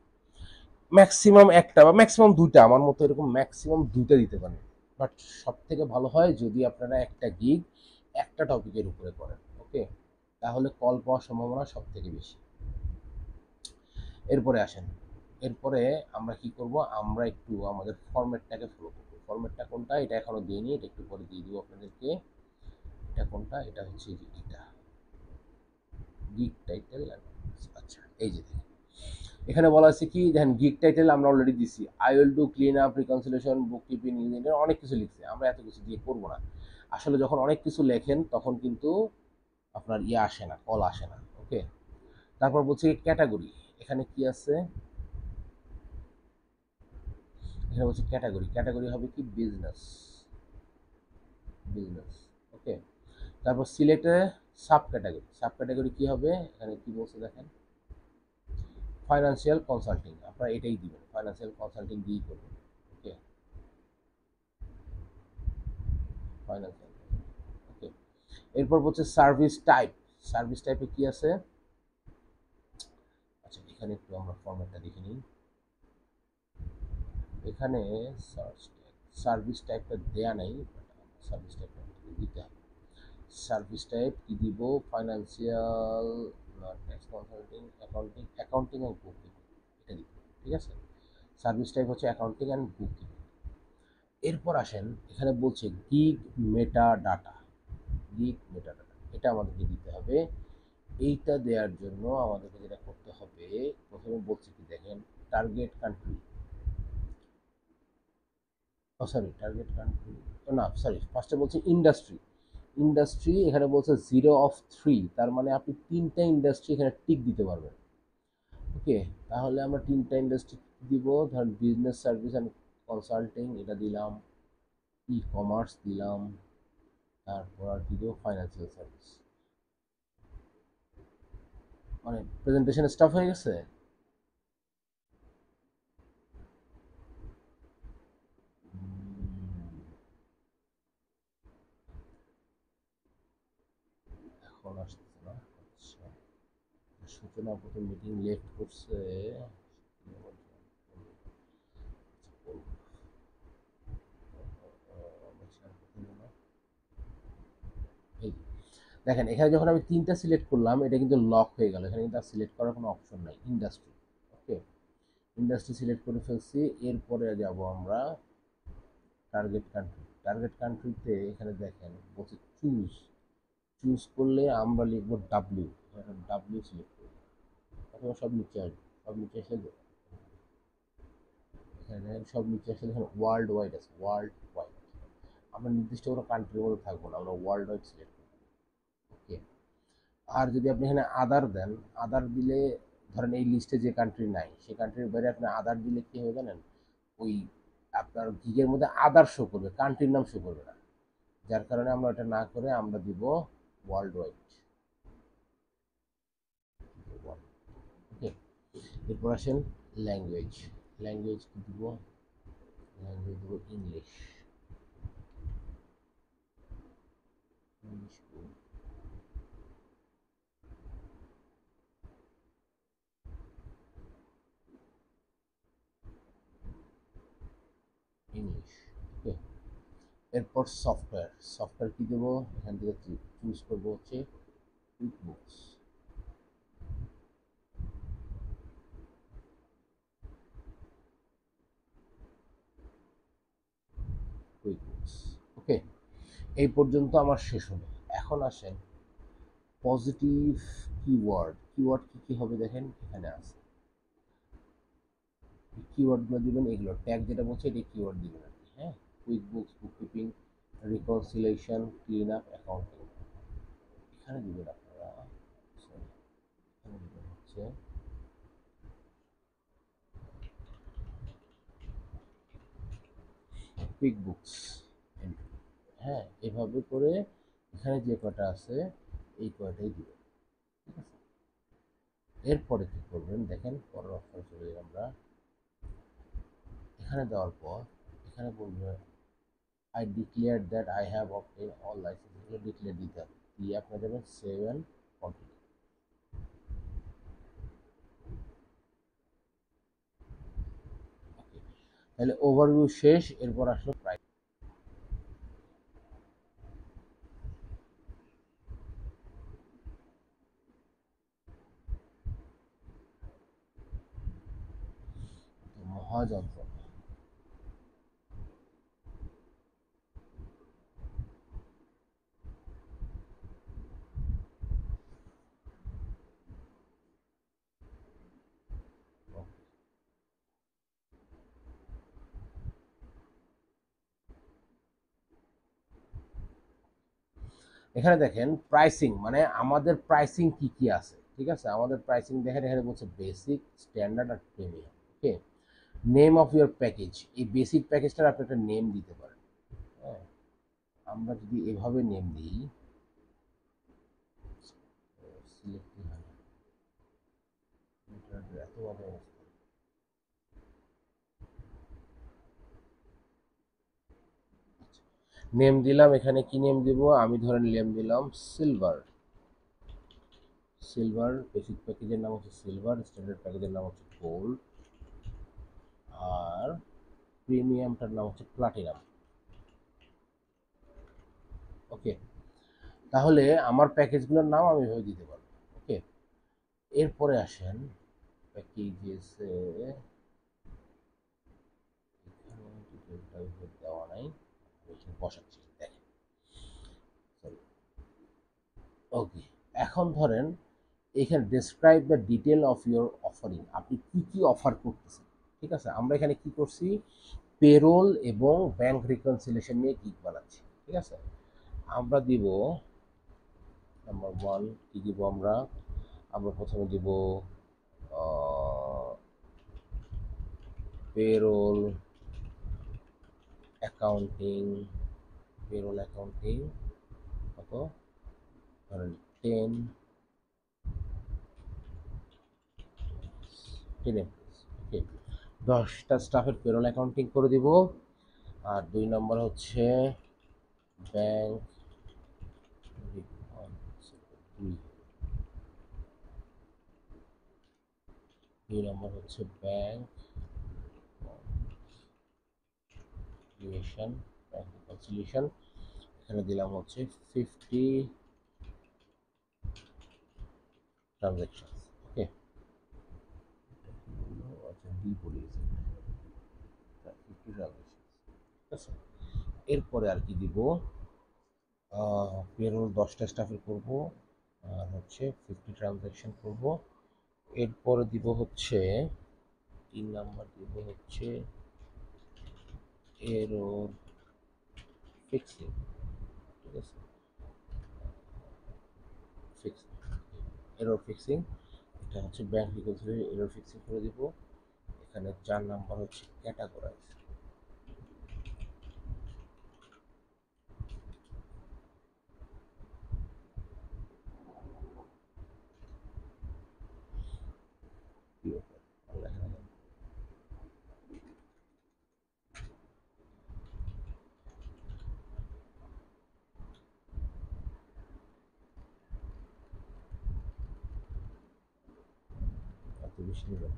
ম্যাক্সিমাম একটা বা ম্যাক্সিমাম দুইটা, আমার মতো এরকম ম্যাক্সিমাম দুইটা দিতে পারেন। বাট সব থেকে ভালো হয় যদি আপনারা একটা গিগ একটা টপিকের উপরে করেন, ওকে, তাহলে কল পাওয়ার সম্ভাবনা সব থেকে বেশি। এরপরে আসেন, এরপরে আমরা কি করব, আমরা একটু আমাদের ফরম্যাটটাকে ফলো করব। ফরম্যাটটা কোনটা এটা এখনো দিইনি, এটা একটু পরে দিয়ে দিব আপনাদেরকে। এটা কোনটা, এটা হচ্ছে যে এটা গিগ টাইটেল। আচ্ছা এই যে দেখেন, এখানে বলা আছে কি দেখেন, গিগ টাইটেল আমরা অলরেডি দিছি, I will do clean up reconciliation book keeping engineer, অনেক কিছু লিখছে, আমরা এত কিছু দিয়ে করবো না। আসলে যখন অনেক কিছু লেখেন তখন কিন্তু আপনার ইয়ে আসে না, কল আসে না, ওকে। তারপর বলছি ক্যাটাগরি, এখানে কি আছে, এখানে বলছে ক্যাটাগরি, ক্যাটাগরি হবে কি বিজনেস, বিজনেস, ওকে। তারপর সিলেক্টে সাব ক্যাটাগরি, সাব ক্যাটাগরি কি হবে, এখানে কি বলছে দেখেন, ফাইন্যান্সিয়াল কনসাল্টিং, আপনারা এটাই দিবেন, ফাইন্যান্সিয়াল কনসাল্টিং দিয়েই করবেন, ওকে, ফাইন্যান্সিয়াল, ওকে। এরপর বলছে সার্ভিস টাইপ, সার্ভিস টাইপে কি আছে, আচ্ছা এখানে একটু আমরা ফরম্যাটটা দেখে নিই। এখানে সার্ভিস টাইপটা দেয়া নেই, সার্ভিস টাইপটা দিতে হবে। সার্ভিস টাইপ কি দিব, financial, tax consulting, accounting, accounting and book keeping, এটা দিব, ঠিক আছে। সার্ভিস টাইপ হচ্ছে অ্যাকাউন্টিং অ্যান্ড বুক কিপিং। এরপর আসেন, এখানে বলছে gig meta data, gig meta data এটা আমাদেরকে দিতে হবে। এইটা দেওয়ার জন্য আমাদেরকে যেটা করতে হবে, প্রথমে বলছে কি দেখেন, টার্গেট কান্ট্রি, ও সরি টার্গেট কান্ট্রি, না সরি, ফার্স্টে বলছে ইন্ডাস্ট্রি, ইন্ডাস্ট্রি এখানে বলছে 0 of 3, তার মানে আপনি 3টা ইন্ডাস্ট্রি এখানে টিক দিতে পারবেন, ওকে। তাহলে আমরা 3টা ইন্ডাস্ট্রি দিব, ধর বিজনেস সার্ভিস অ্যান্ড কনসাল্টিং এটা দিলাম, ই কমার্স দিলাম, তারপর আর কি দেবো, ফাইন্যান্সিয়াল সার্ভিস। মানে প্রেজেন্টেশন স্টাফ হয়ে গেছে। এখন আসতেছে না, আচ্ছা। সূচনা প্রথম মিটিং লেফট করছে, এই দেখেন এখানে যখন আমি 3টা সিলেক্ট করলাম এটা কিন্তু লক হয়ে গেল, এখানে কিন্তু আর সিলেক্ট করার কোনো অপশন নাই, ইন্ডাস্ট্রি, ওকে। ইন্ডাস্ট্রি সিলেক্ট করে ফেলছি। এরপরে যাব আমরা টার্গেট কান্ট্রি, টার্গেট কান্ট্রিতে এখানে দেখেন বলছে চুজ, চুজ করলে আমরা লিখবো ডাব্লিউ, ডাব্লিউ সিলেক্ট করবো, অথবা সব নিচে আসবে, সব নিচে এসে এখানে সব নিচে আসলে এখানে ওয়ার্ল্ড ওয়াইড আছে, ওয়ার্ল্ড ওয়াইড, আমরা নির্দিষ্ট কোনো কান্ট্রির মধ্যে থাকবো না, আমরা ওয়ার্ল্ড ওয়াইড সিলেক্ট করবো, ওকে। আর যদি আপনি এখানে আদার দেন, আদার দিলে ধরেন এই লিস্টে যে কান্ট্রি নাই সেই কান্ট্রির বাইরে আপনি আদার দিলে কি হবে জানেন, ওই আপনার গিগের মধ্যে আদার শো করবে, কান্ট্রির নাম শো করবে না। যার কারণে আমরা এটা না করে আমরা দিব ওয়ার্ল্ড ওয়াইড। ওকে, এরপর আসেন ল্যাঙ্গুয়েজ। ল্যাঙ্গুয়েজ কি দিব? ল্যাঙ্গুয়েজ দিব ইংলিশ। English English. ওকে, এরপর সফটওয়্যার। সফটওয়্যার কি দেবো? এখান থেকে চুজ করবো হচ্ছে QuickBooks. QuickBooks. Okay, এই পর্যন্ত আমার শেষ হলো। এখন আসেন পজিটিভ কিওয়ার্ড। কিওয়ার্ড কি কি হবে দেখেন এখানে আছে। কিওয়ার্ডগুলো দিবেন এগুলো, ট্যাগ যেটা বলছে এটা কিওয়ার্ড দিবেন আর কি। হ্যাঁ, কুইক বুকস, বুক keeping, reconciliation, clean up, accounting. এখানে দিবেন আপনারা, sorry, এখানে দিবেন হচ্ছে কুইক বুকস এন্ট্রি। হ্যাঁ, এভাবে করে এখানে যে কটা আছে এই কয়টাই দিবেন। ঠিক আছে, এরপরে কি করবেন দেখেন, পরের অপশন চলে যাই আমরা। এখানে দেওয়ার পর এখানে বলবে I declare that I have obtain all licence, এগুলো ডিক্লেয়ার দিতে হবে। দিয়ে আপনার দেবেন সেভ অ্যান্ড কন্টিনিউ। ওকে, তাহলে ওভারভিউ শেষ। এরপর আসলো প্রাইস। মহাযন্ত্র। এখানে দেখেন প্রাইসিং, মানে আমাদের প্রাইসিং কি কি আছে। ঠিক আছে, আমাদের প্রাইসিং দেখেন এখানে বলছে বেসিক, স্ট্যান্ডার্ড আর premium. Okay, name of your package, এই বেসিক প্যাকেজটার আপনি একটা নেম দিতে পারেন। হ্যাঁ, আমরা যদি এভাবে নেম দিই, সিলেক্ট হয় না, এত বাজে অবস্থা। নেম দিলাম, এখানে কি নেম দিব? আমি ধরেন নেম দিলাম সিলভার। সিলভার, বেসিক প্যাকেজের নাম হচ্ছে সিলভার, স্ট্যান্ডার্ড প্যাকেজের নাম হচ্ছে গোল্ড, আর প্রিমিয়ামটার নাম হচ্ছে প্লাটিনাম। ওকে, তাহলে আমার প্যাকেজগুলোর নাম আমি এভাবে দিতে পারবো। ওকে, এরপরে আসেন প্যাকেজেসে, দেওয়া নাই, বসাচ্ছি দেখেন। ওকে, এখন ধরেন এখানে describe the detail of your offering, আপনি কি কি অফার করতেছেন। ঠিক আছে, আমরা এখানে কি করছি, পেরোল এবং ব্যাংক রিকনসিলেশন নিয়ে গিগ বানাচ্ছি। ঠিক আছে, আমরা দিব নাম্বার ওয়ান, কি দিব আমরা? আমরা প্রথমে দিব পেরোল অ্যাকাউন্টিং। পেরোল অ্যাকাউন্টিং কত, ধরেন 10, 10 এমপ্লয়িজ। ওকে, 10টা স্টাফের পেরোল অ্যাকাউন্টিং করে দিব। আর 2 নম্বর হচ্ছে ব্যাংক, 2 নম্বর হচ্ছে ব্যাংক রিকনসিলিয়েশন, ব্যাংক রিকনসিলিয়েশন। এখানে দিলাম হচ্ছে 50 ট্রানজ্যাকশন। ওকে, আচ্ছা ডি পড়িয়েছে, 50 ট্রানজ্যাকশন। ঠিক আছে, এরপরে আর কি দিব, পেরোল 10টা স্টাফের করব, আর হচ্ছে 50 ট্রানজ্যাকশন করব। এরপরে দিব হচ্ছে 3 নম্বর দিব হচ্ছে এরর ফিক্সিং। ঠিক আছে, ফিক্সিং, এরর ফিক্সিং, এটা হচ্ছে ব্যাংক রিকনসিলিয়েশন এরর ফিক্সিং করে দিব। এখানে 4 নাম্বার হচ্ছে ক্যাটাগরাইজ। এত বেশি নেবেন।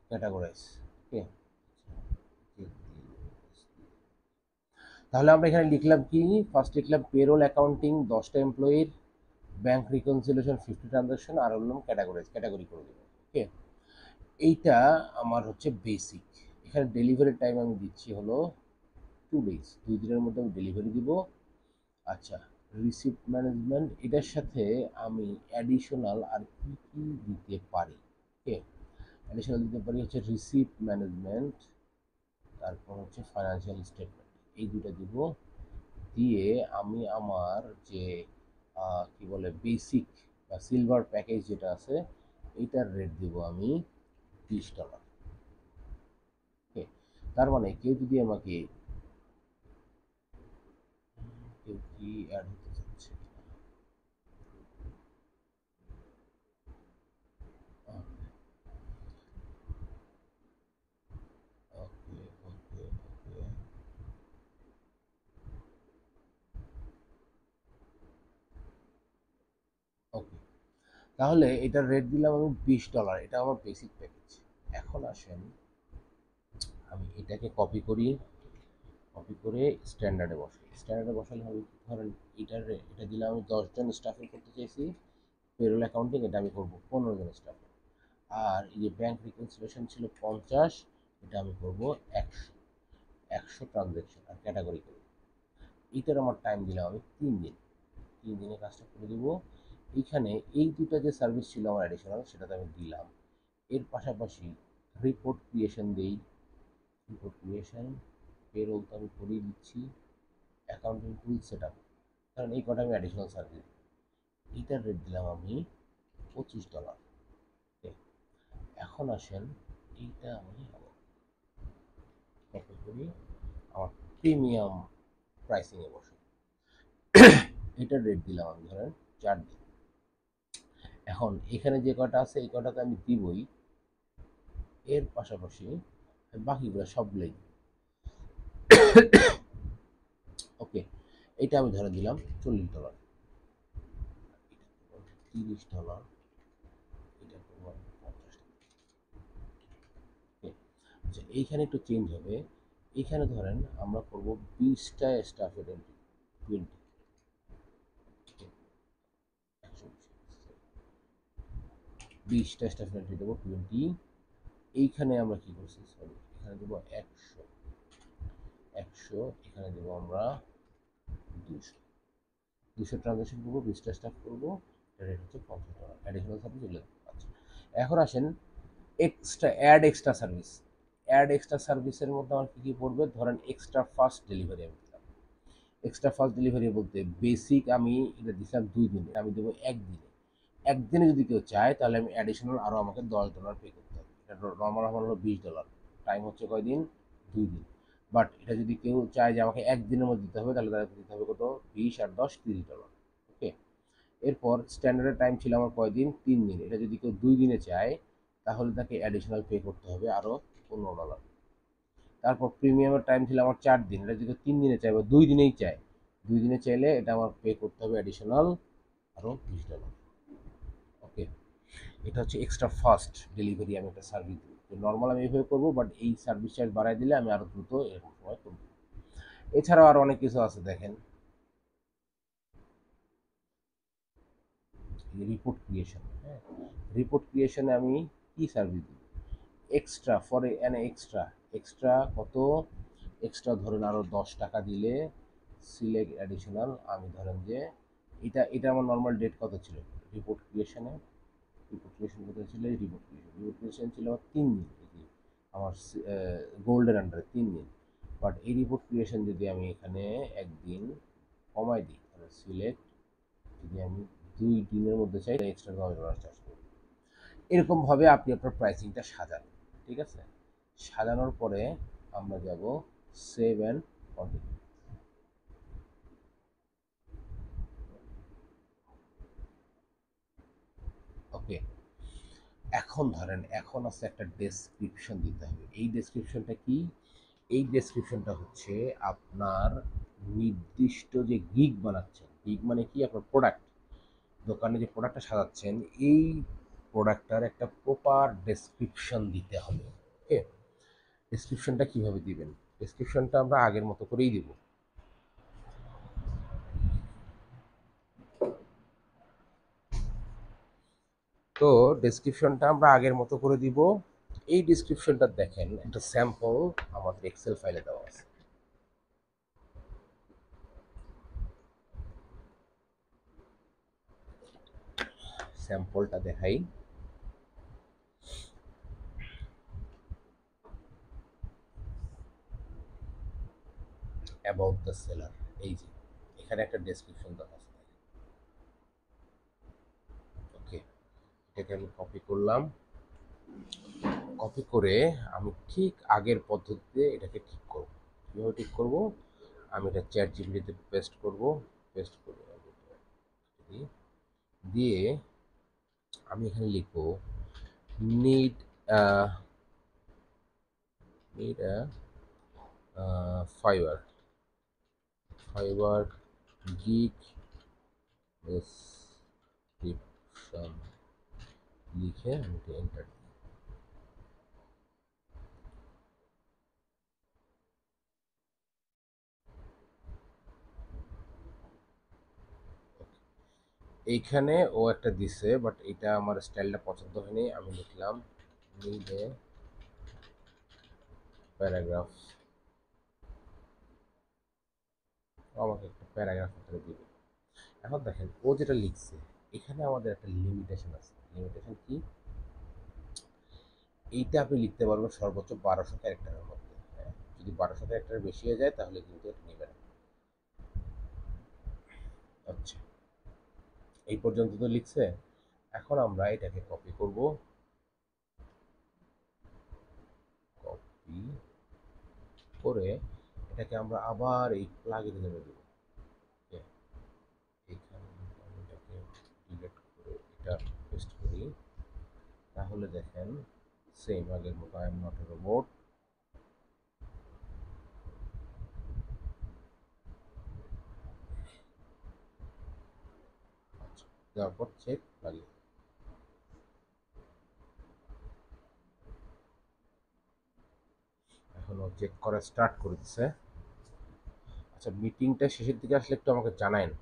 ক্যাটাগরাইজ। ওকে, তাহলে আমরা এখানে লিখলাম কি, ফার্স্ট লিখলাম পেরোল অ্যাকাউন্টিং 10টা এমপ্লয়ির, ব্যাংক রিকনসিলিয়েশন 50 ট্রানজাকশন, আর বললাম ক্যাটাগরাইজ, ক্যাটাগরি করে দেবো। ওকে, এইটা আমার হচ্ছে বেসিক। এখানে ডেলিভারি টাইম আমি দিচ্ছি হলো 2 days, 2 দিনের মধ্যে আমি ডেলিভারি দিব। আচ্ছা, রিসিপ্ট ম্যানেজমেন্ট, এটার সাথে আমি অ্যাডিশনাল আর কি কি দিতে পারি? ওকে, অ্যাডিশনাল দিতে পারি হচ্ছে রিসিপ্ট ম্যানেজমেন্ট, তারপর হচ্ছে ফাইন্যান্সিয়াল স্টেটমেন্ট, এই দুটো দিব। দিয়ে আমি আমার যে কি বলে বেসিক বা সিলভার প্যাকেজ যেটা আছে, এইটার রেট দিব আমি $20। ওকে, তার মানে কেউ যদি আমাকে, কেউ কি অ্যাড হতে চাচ্ছে? ওকে ওকে ওকে ওকে, তাহলে এটার রেট দিলাম আমি $20, এটা আমার বেসিক প্যাকেজ। এখন আসেন আমি এটাকে কপি করি, কপি করে স্ট্যান্ডার্ডে বসাই। স্ট্যান্ডার্ডে বসালে হবে কি, ধরেন এটার এটা দিলাম আমি 10 জন স্টাফে করতে চাইছি পেরোল অ্যাকাউন্টিং, এটা আমি করবো 15 জন স্টাফে। আর এই যে ব্যাংক রিকনসিলিয়েশন ছিল 50, এটা আমি করবো 100, 100 ট্রানজ্যাকশন আর ক্যাটাগরি করবো। এইটার আমার টাইম দিলাম আমি 3 দিন, 3 দিনে কাজটা করে দেবো। এইখানে এই দুটা যে সার্ভিস ছিল আমার অ্যাডিশনাল, সেটাতে আমি দিলাম। এর পাশাপাশি রিপোর্ট ক্রিয়েশন দেই, রিপোর্ট ক্রিয়েশন, পেরোল তো আমি করেই দিচ্ছি, অ্যাকাউন্টিং টুল সেট আপ, কারণ এই কটা আমি অ্যাডিশনাল সার্ভিস। এইটার রেট দিলাম আমি $25। এখন আসেন এইটা আমি কপি করি, আমার প্রিমিয়াম প্রাইসিংয়ে বসে এটার রেট দিলাম আমি ধরেন 4 দিন। এখন এখানে যে কটা আছে এই কটা তো আমি দিবই, এর পাশাপাশি বাকিগুলো সবগুলোই। ওকে, এটা আমি ধরে দিলাম $40, $30, এটা করবো 50 টাকা। আচ্ছা, এইখানে একটু চেঞ্জ হবে। এইখানে ধরেন আমরা করবো 20টা স্টাফের এন্ট্রি, 20, 20টা স্টাফের এন্ট্রি দেবো 20। এইখানে আমরা কি করছি, সরি, এখানে দেবো 100, 100, এখানে দেবো আমরা 200, 200 ট্রানজাকশন করবো, 20টা স্টাফ করবো, রেট হচ্ছে $50, অ্যাডিশনাল সার্ভিস এগুলো। আচ্ছা, এখন আসেন এক্সট্রা সার্ভিস। অ্যাড এক্সট্রা সার্ভিসের মধ্যে আমার কী কী পড়বে, ধরেন এক্সট্রা ফাস্ট ডেলিভারি আমি দিলাম। এক্সট্রা ফাস্ট ডেলিভারি বলতে বেসিক আমি এটা দিলাম 2 দিনে, আমি দেবো 1 দিনে। 1 দিনে যদি কেউ চায় তাহলে আমি অ্যাডিশনাল আরও আমাকে $10 পে করতে হবে। এটা নর্মাল আমার হলো $20, টাইম হচ্ছে কয়দিন, 2 দিন। বাট এটা যদি কেউ চায় যে আমাকে 1 দিনের মধ্যে দিতে হবে, তাহলে তাদেরকে দিতে হবে কত, 20 আর 10, $30। ওকে, এরপর স্ট্যান্ডার্ডের টাইম ছিল আমার কয়দিন, 3 দিন। এটা যদি কেউ 2 দিনে চায় তাহলে তাকে অ্যাডিশনাল পে করতে হবে আরও $15। তারপর প্রিমিয়ামের টাইম ছিল আমার 4 দিন, এটা যদি 3 দিনে চায় বা 2 দিনেই চায়, 2 দিনে চাইলে এটা আমার পে করতে হবে অ্যাডিশনাল আরও $20। ওকে, এটা হচ্ছে এক্সট্রা ফাস্ট ডেলিভারি, আমি একটা সার্ভিস দিই। নর্মাল আমি এইভাবে করবো, বাট এই সার্ভিস চার্জ বাড়াই দিলে আমি আরও দ্রুত এরকম সময় করবো। এছাড়াও আরও অনেক কিছু আছে, দেখেন রিপোর্ট ক্রিয়েশন। হ্যাঁ, রিপোর্ট ক্রিয়েশনে আমি কি সার্ভিস দিই, extra for an extra, extra কত, এক্সট্রা ধরেন আরও $10 দিলে সিলেক্ট অ্যাডিশনাল, আমি ধরেন যে এটা আমার নর্মাল ডেট কত ছিল রিপোর্ট ক্রিয়েশনে, রিপোর্ট ক্রিয়েশন কত ছিল, রিপোর্ট ক্রিয়েশন ছিল আমার 3 দিন, আমার গোল্ডের আন্ডারে 3 দিন, বাট এই রিপোর্ট ক্রিয়েশন যদি আমি এখানে একদিন কমাই দিই, তাহলে সিলেক্ট, যদি আমি 2 দিনের মধ্যে চাই এক্সট্রা $10 চার্জ করব। এরকমভাবে আপনি আপনার প্রাইসিংটা সাজান, ঠিক আছে? সাজানোর পরে আমরা যাব সেভ অ্যান্ড কন্টিনিউ। ওকে, এখন ধরেন এখন আছে একটা ডেসক্রিপশন দিতে হবে। এই ডেসক্রিপশনটা কি? এই ডেসক্রিপশনটা হচ্ছে আপনার নির্দিষ্ট যে গিগ বানাচ্ছেন, গিগ মানে কি, আপনার প্রোডাক্ট, দোকানে যে প্রোডাক্টটা সাজাচ্ছেন, এই প্রোডাক্টটার একটা প্রপার ডেসক্রিপশন দিতে হবে। ওকে, ডেসক্রিপশনটা কিভাবে দিবেন? ডেসক্রিপশনটা আমরা আগের মতো করেই দিব। তো ডেসক্রিপশনটা আমরা আগের মতো করে দিব। এই ডেসক্রিপশনটা দেখেন, একটা স্যাম্পল আমাদের এক্সেল ফাইলে দেওয়া আছে। স্যাম্পলটা দেখাই। অ্যাবাউট দ্য সেলার, এই যে এখানে একটা ডেসক্রিপশন দেওয়া আছে। ওকে, এটাকে আমি কপি করলাম। কপি করে আমি ঠিক আগের পদ্ধতিতে এটাকে ঠিক করব। কীভাবে ঠিক করব? আমি এটা চ্যাট জিপিটিতে পেস্ট করব। পেস্ট করে দিয়ে আমি এখানে লিখব need need fibre fibre gig description লিখে আমি এন্টার। এইখানে ও একটা দিছে, বাট এটা আমার স্টাইলটা পছন্দ হয়নি। আমি লিখলাম নিড এ প্যারাগ্রাফ, আমাকে একটা প্যারাগ্রাফ করে দিবে। এখন দেখেন ও যেটা লিখছে, এখানে আমাদের একটা লিমিটেশন আছে। লিমিটেশন কি? এইটা আপনি লিখতে পারবেন সর্বোচ্চ 1200 ক্যারেক্টারের মধ্যে। হ্যাঁ, যদি 1200 ক্যারেক্টার বেশি হয়ে যায় তাহলে কিন্তু এটা নেবে না। আচ্ছা, এই পর্যন্ত তো লিখছে। এখন আমরা এটাকে কপি করব। কপি করে এটাকে আমরা আবার এই প্লাগইনে দেব। এখানে আমি এটাকে ডিলিট করে এটা পেস্ট করি। তাহলে দেখেন সেম আগের মতো, I am not a robot. আচ্ছা, দেওয়ার পর চেক লাগিয়ে এখনো চেক করা স্টার্ট করে দিছে। আচ্ছা, মিটিংটা শেষের দিকে আসলে একটু আমাকে জানায়েন।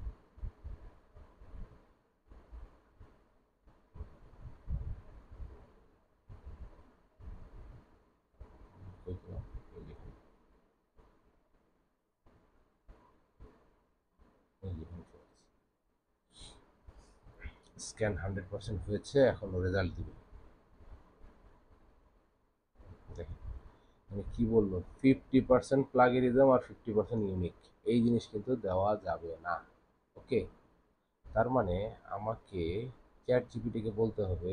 স্ক্যান 100% হয়েছে, এখন রেজাল্ট দিবে। দেখেন মানে কি বললো, 50% প্লাগিনিজম আর 50% ইউনিক, এই জিনিস কিন্তু দেওয়া যাবে না। ওকে, তার মানে আমাকে চ্যাট জিপিটিকে বলতে হবে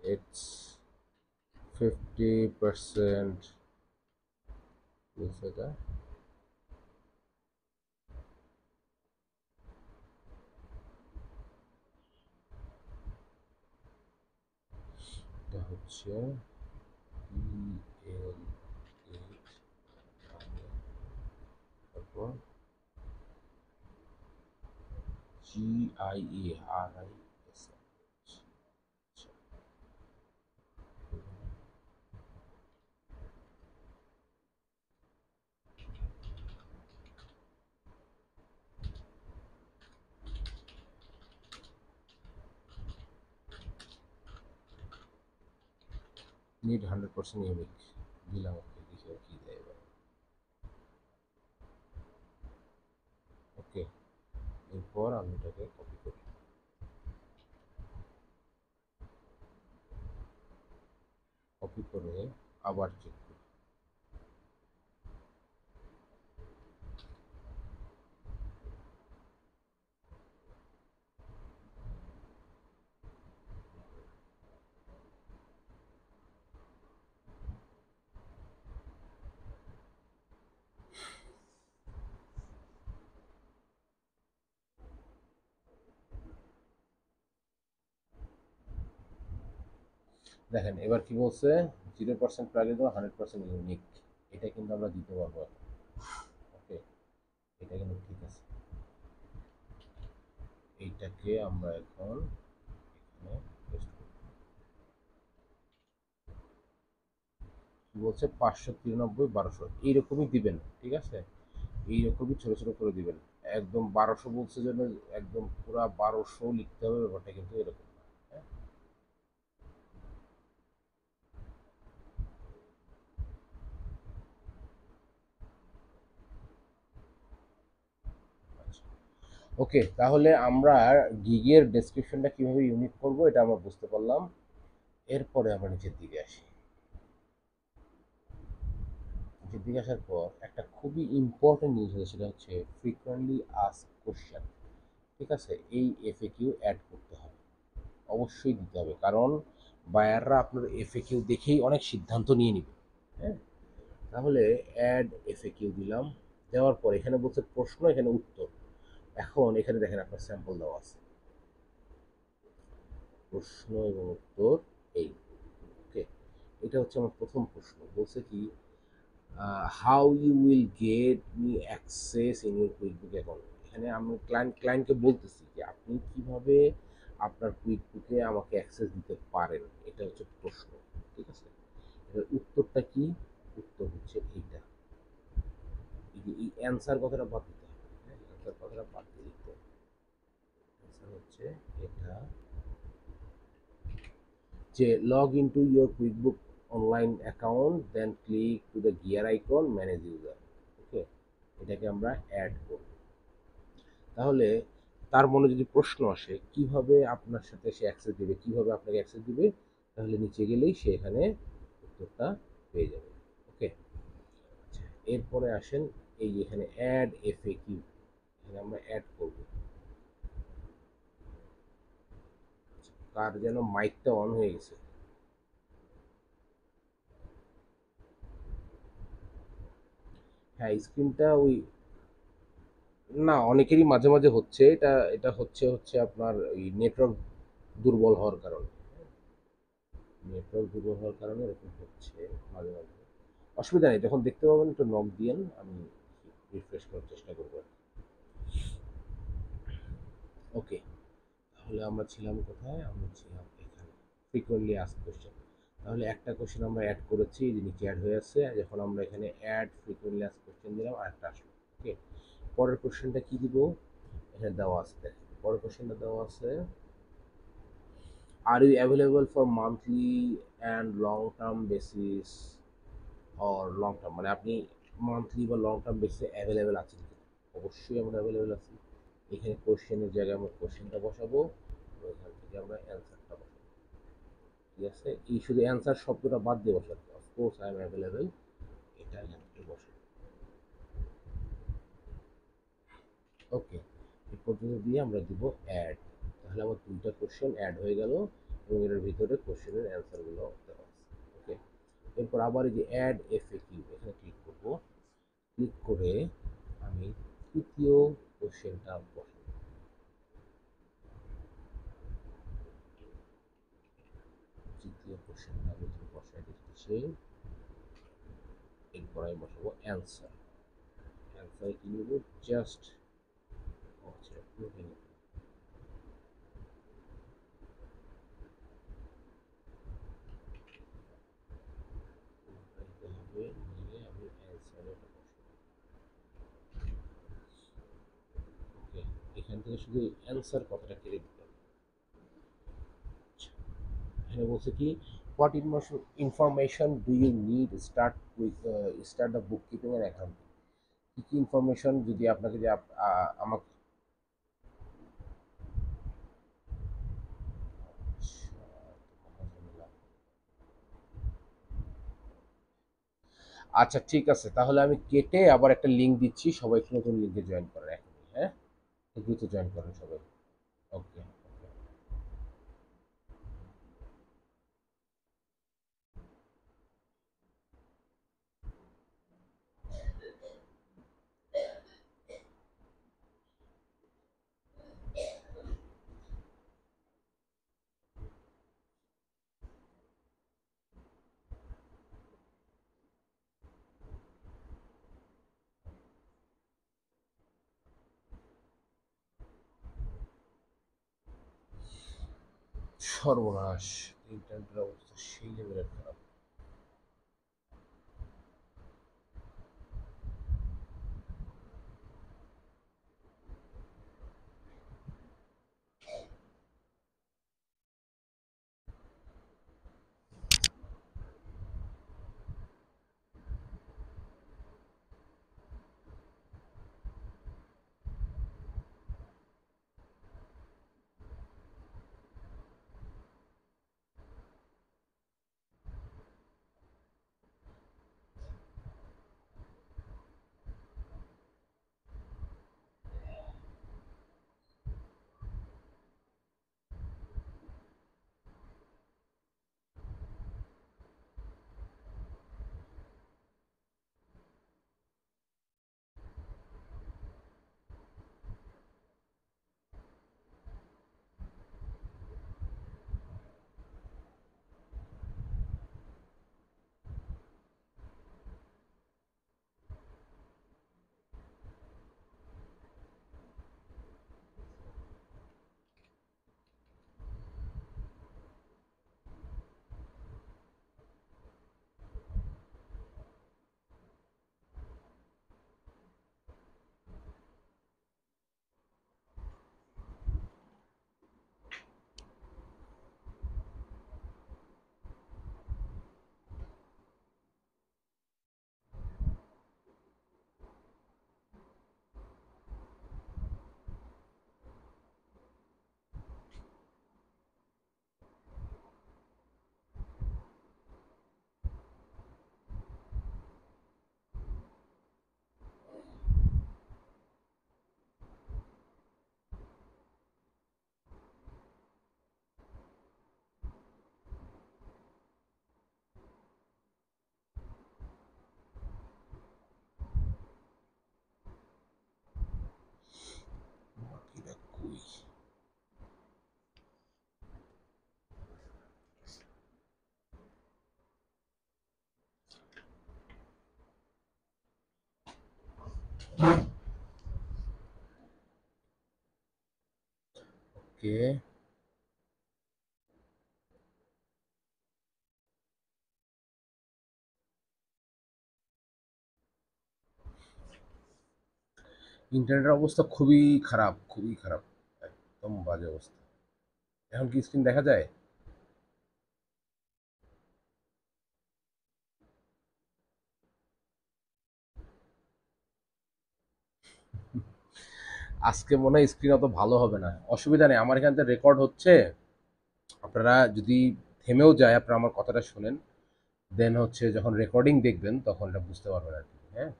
ইটস 50%, এটা এটা হচ্ছে EL8, তারপর GIARIS। নিড 100% ইউনিক দিলাম। ওকে, দেখি কি দেয় এবার। ওকে, এরপর আমি এটাকে কপি করি। কপি করে আবার চেক করি। দেখেন এবার কি বলছে, 0% প্লাগিন 100% ইউনিক। এটা কিন্তু আমরা দিতে পারবো। ওকে, এটা কিন্তু ঠিক আছে। এইটাকে আমরা এখন এখানে পেস্ট করব। কি বলছে 593 1200 এইরকমই দিবেন, ঠিক আছে? এইরকমই ছোট ছোট করে দিবেন। একদম 1200 বলছে জন্য একদম পুরা 1200 লিখতে হবে, ব্যাপারটা কিন্তু এরকম না। হ্যাঁ, আচ্ছা। ওকে, তাহলে আমরা গিগের ডেসক্রিপশনটা কিভাবে ইউনিক করব এটা আমরা বুঝতে পারলাম। এরপরে আমরা নিচের দিকে আসি। নিচের দিকে আসার পর একটা খুবই ইম্পর্টেন্ট জিনিস আছে, সেটা হচ্ছে ফ্রিকোয়েন্টলি আস্ক কোশ্চেন। ঠিক আছে, এই এফএকিউ অ্যাড করতে হবে, অবশ্যই দিতে হবে, কারণ বায়াররা আপনার এফএকিউ দেখেই অনেক সিদ্ধান্ত নিয়ে নেবে। হ্যাঁ, তাহলে অ্যাড এফএকিউ দিলাম। দেওয়ার পর এখানে বলছে প্রশ্ন, এখানে উত্তর। এখন এখানে দেখেন আপনার স্যাম্পল দেওয়া আছে, প্রশ্ন এবং উত্তর এই। ওকে, এটা হচ্ছে আমার প্রথম প্রশ্ন। বলছে কি how you will get me access in your QuickBook account. এখানে আমি ক্লায়েন্টকে বলতেছি যে আপনি কিভাবে আপনার কুইকবুকে আমাকে অ্যাক্সেস দিতে পারেন, এটা হচ্ছে প্রশ্ন। ঠিক আছে, এবার উত্তরটা কি? উত্তর হচ্ছে এইটা। এই অ্যান্সার কথাটা বাদ দিতে হবে। হ্যাঁ, অ্যান্সার কথাটা বাদ দিয়ে দিতে হবে। অ্যান্সার হচ্ছে এটা, যে log into your QuickBook online account then click to the gear icon manage user. Okay, এটাকে আমরা অ্যাড করব। তাহলে তার মনে যদি প্রশ্ন আসে কিভাবে আপনার সাথে সে অ্যাক্সেস দিবে, কিভাবে আপনাকে অ্যাক্সেস দিবে, তাহলে নিচে গেলেই সে এখানে উত্তরটা পেয়ে যাবে। ওকে, আচ্ছা, এরপরে আসেন এই যে এখানে অ্যাড এফএকিউ, এখানে আমরা অ্যাড করব। কার যেন মাইকটা অন হয়ে গেছে? হ্যাঁ, স্ক্রিনটা ওই, না অনেকেরই মাঝে মাঝে হচ্ছে এটা। এটা হচ্ছে হচ্ছে আপনার ওই নেটওয়ার্ক দুর্বল হওয়ার কারণে। নেটওয়ার্ক দুর্বল হওয়ার কারণে এরকম হচ্ছে মাঝে মাঝে। অসুবিধা নেই, যখন দেখতে পাবেন একটু নক দিয়েন, আমি রিফ্রেশ করার চেষ্টা করবো। ওকে, তাহলে আমরা ছিলাম কোথায়? আমরা ছিলাম এখানে, ফ্রিকোয়েন্টলি আস্ক কোশ্চেন। তাহলে একটা কোশ্চেন আমরা অ্যাড করেছি, যে নিচে অ্যাড হয়ে আছে। যখন আমরা এখানে অ্যাড ফ্রিকোয়েন্টলি আস্ক কোশ্চেন দিলাম, আরেকটা আসলো। ওকে, পরের কোশ্চেনটা কি দিব? এখানে দেওয়া আছে, দেখেন পরের কোশ্চেনটা দেওয়া আছে, are you available for monthly and long term basis or long term, মানে আপনি মান্থলি বা লং টার্ম বেসিসে অ্যাভেলেবেল আছেন কি? অবশ্যই আমরা অ্যাভেলেবেল আছি। এখানে কোশ্চেনের জায়গায় আমরা কোশ্চেনটা বসাবো, ওইখান থেকে আমরা অ্যান্সারটা বসাবো। ঠিক আছে, এই শুধু অ্যান্সার শব্দটা বাদ দিয়ে বসাতে, অফকোর্স আই এম অ্যাভেলেবেল, এটা এখান থেকে বসাবো। ওকে, এই পর্যন্ত দিয়ে আমরা দিব অ্যাড। তাহলে আমার দুইটা কোশ্চেন অ্যাড হয়ে গেল, এবং এটার ভিতরে কোশ্চেনের অ্যান্সারগুলো দেওয়া আছে। ওকে, এরপর আবার এই যে অ্যাড এফএকিউ, এখানে ক্লিক করব। ক্লিক করে আমি তৃতীয় কোশ্চেনটা বসাবো। তৃতীয় কোশ্চেনটা আমি বসাই দিচ্ছি। এরপর আমি বসাবো অ্যান্সার। অ্যান্সার কি নেব? জাস্ট, আচ্ছা, হবে নিয়ে আমি অ্যান্সারে বসাবো। ওকে, এখান থেকে শুধু অ্যান্সার কথাটা কেটে দিতে হবে। আচ্ছা, এখানে বলছে কি what information do you need start with start the bookkeeping and account. কী কী ইনফরমেশন যদি আপনাকে, যে আমাকে, আচ্ছা ঠিক আছে, তাহলে আমি কেটে আবার একটা লিঙ্ক দিচ্ছি, সবাই একটু নতুন লিঙ্কে জয়েন করেন এখনই, হ্যাঁ? দ্রুত জয়েন করেন সবাই। ওকে। সর্বনাশ, ইন্টারনেটের অবস্থা সেই লেভেলের খারাপ। বাকিরা কই? ওকে। ইন্টারনেটের অবস্থা খুবই খারাপ, খুবই খারাপ, একদম বাজে অবস্থা। এখন কি স্ক্রিন দেখা যায়? আজকে মনে হয় স্ক্রিন অত ভালো হবে না, অসুবিধা নেই, আমার এখান থেকে রেকর্ড হচ্ছে। আপনারা যদি থেমেও যায়, আপনারা আমার কথাটা শুনেন, দেন হচ্ছে যখন রেকর্ডিং দেখবেন তখন এটা বুঝতে পারবেন আর কি, হ্যাঁ?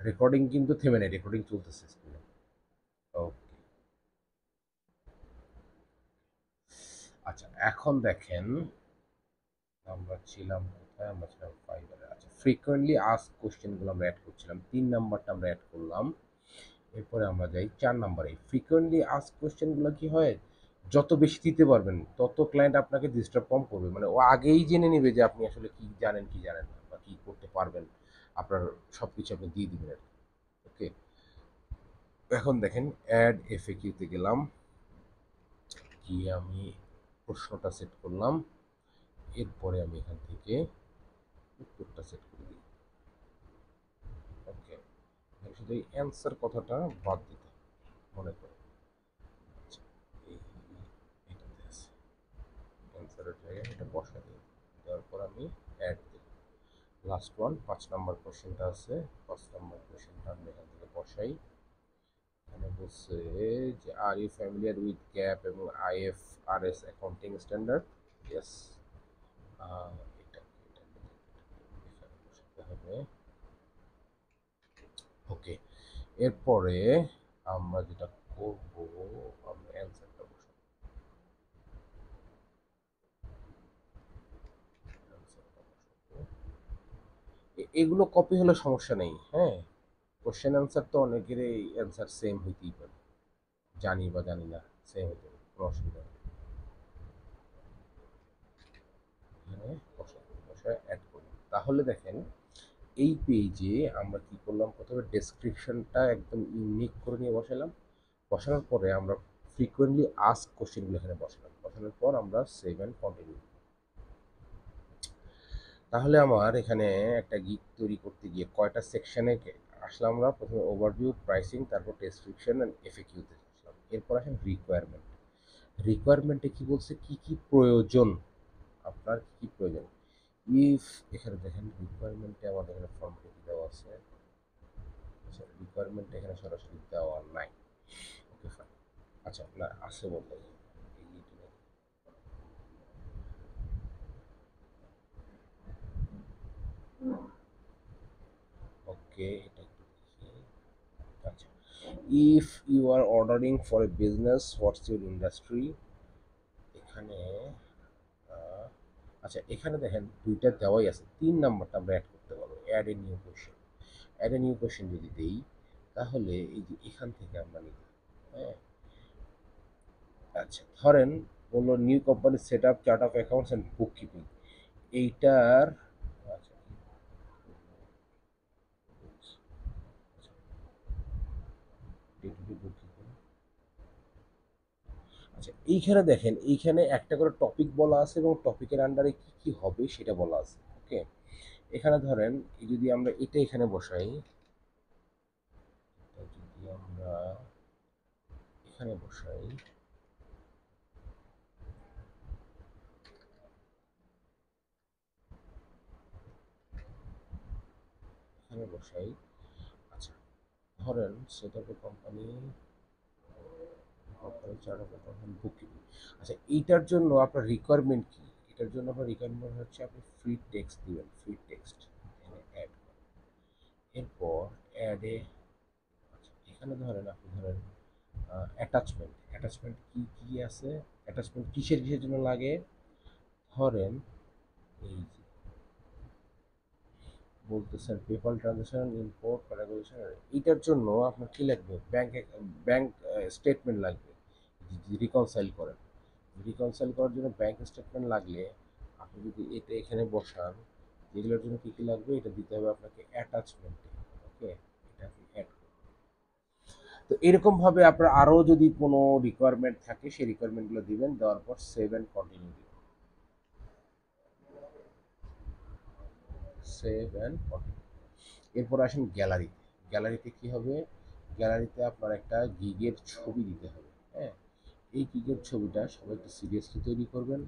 রেকর্ডিং কিন্তু থেমে নেই, রেকর্ডিং চলতেছে স্ক্রিনে। ওকে। আচ্ছা এখন দেখেন, আমরা ছিলাম কোথায়? আমরা ছিলাম ফাইবারে। আচ্ছা, ফ্রিকোয়েন্টলি আস্ক কোশ্চেনগুলো আমরা অ্যাড করছিলাম, 3 নাম্বারটা আমরা অ্যাড করলাম। এরপরে আমরা যাই 4 নাম্বারে। ফ্রিকোয়েন্টলি আস্ক কোশ্চেনগুলো কি হয়, যত বেশি দিতে পারবেন তত ক্লায়েন্ট আপনাকে ডিস্টার্ব কম করবে, মানে ও আগেই জেনে নেবে যে আপনি আসলে কি জানেন কি জানেন না, বা কি করতে পারবেন। আপনার সব কিছু আপনি দিয়ে দিবেন আর কি। ওকে। এখন দেখেন, অ্যাড এফএকিউতে গেলাম, গিয়ে আমি প্রশ্নটা সেট করলাম, এরপরে আমি এখান থেকে উত্তরটা সেট করে দিই। ওকে। শুধু এই অ্যান্সার কথাটা বাদ দিতে হবে, মনে করো। আচ্ছা, এই এটাতে আছে, অ্যান্সারের জায়গায় এটা বসা দিই, দেওয়ার পর আমি অ্যাড দিই। লাস্ট ওয়ান 5 নাম্বার কোশ্চেনটা আছে, 5 নাম্বার কোশ্চেনটা আমি এখান থেকে বসাই। এখানে বলছে যে are you familiar with GAAP এবং আইএফআরএস অ্যাকাউন্টিং স্ট্যান্ডার্ড? ইয়েস। এটা হবে। ওকে, এরপরে আমরা যেটা করব, আমরা অ্যান্সারটা বসাবো। এগুলো কপি হলে সমস্যা নেই, হ্যাঁ। কোশ্চেন অ্যান্সার তো অনেকেরই অ্যান্সার সেম হইতেই পারে, জানি বা জানি না, সেম হতে পারে, কোনো অসুবিধা নেই। এখানে বসায় অ্যাড করলাম, তাহলে দেখেন এই পেজে আমরা কি করলাম, প্রথমে ডেসক্রিপশনটা একদম ইউনিক করে নিয়ে বসালাম। বসানোর পরে আমরা ফ্রিকোয়েন্টলি আস্ক কোশ্চেনগুলো এখানে বসালাম। বসানোর পর আমরা সেভ অ্যান্ড কন্টিনিউ। তাহলে আমার এখানে একটা গিগ তৈরি করতে গিয়ে কয়টা সেকশনে আসলাম আমরা, প্রথমে ওভারভিউ, প্রাইসিং, তারপর ডেসক্রিপশন অ্যান্ড এফএকিউতে আসলাম। এরপর আসেন রিকোয়ারমেন্ট। রিকোয়ারমেন্টে কি বলছে, কি কি প্রয়োজন, আপনার কি কি প্রয়োজন। ইফ, এখানে দেখেন রিকোয়ারমেন্টে আমাদের এখানে ফর্মটা কি দেওয়া আছে, আচ্ছা রিকোয়ারমেন্ট এখানে সরাসরি দেওয়া নাই। ওকে ফাইন, আচ্ছা না আছে বলতে ওকে, এটা একটু দেখি। আচ্ছা, if you are ordering for a business, what's your industry. এখানে আহ, আচ্ছা এখানে দেখেন দুইটা দেওয়াই আছে, 3 নাম্বারটা আমরা অ্যাড করতে পারবো, add a new question. Add a new question যদি দেই, তাহলে এই যে এখান থেকে আমরা নিব, হ্যাঁ। আচ্ছা ধরেন বললো new company set up, chart of accounts and bookkeeping, এইটার, আচ্ছা day to day bookkeeping. আচ্ছা এইখানে দেখেন, এইখানে একটা করে টপিক বলা আছে এবং টপিকের আন্ডারে কি কি হবে সেটা বলা আছে। ওকে, এখানে ধরেন যদি আমরা এটা এখানে বসাই, যদি আমরা এখানে বসাই, এখানে বসাই, আচ্ছা ধরেন সেটা company, company chart of account booking. আচ্ছা এইটার জন্য আপনার রিকোয়ারমেন্ট কি, এটার জন্য আপনার রিকোয়ারমেন্ট হচ্ছে আপনি ফ্রি টেক্সট দিবেন, ফ্রি টেক্সট এখানে অ্যাড। এরপর অ্যাডে, আচ্ছা এখানে ধরেন আপনি ধরেন অ্যাটাচমেন্ট, অ্যাটাচমেন্ট কি কি আছে, অ্যাটাচমেন্ট কিসের কিসের জন্য লাগে, ধরেন এই যে বলতেছেন পেপাল ট্রানজাকশন, ইম্পোর্ট, প্যারাগুলেশন, এইটার জন্য আপনার কি লাগবে, ব্যাংক স্টেটমেন্ট লাগবে, রিকনসাইল করেন। রিকনসাইল করার জন্য ব্যাংক স্টেটমেন্ট লাগলে আপনি যদি এটা এখানে বসান, যেগুলোর জন্য কী কী লাগবে এটা দিতে হবে আপনাকে অ্যাটাচমেন্টে। ওকে, এটা আপনি অ্যাড, তো এরকমভাবে আপনার আরও যদি কোনো রিকোয়ারমেন্ট থাকে সেই রিকোয়ারমেন্টগুলো দিবেন, দেওয়ার পর সেভ অ্যান্ড কন্টিনিউ দিবেন, সেভ অ্যান্ড কন্টিনিউ। এরপর আসেন গ্যালারিতে। গ্যালারিতে কি হবে, গ্যালারিতে আপনার একটা গিগের ছবি দিতে হবে, হ্যাঁ। এই গিগের ছবিটা সবাই একটু সিরিয়াসলি তৈরি করবেন,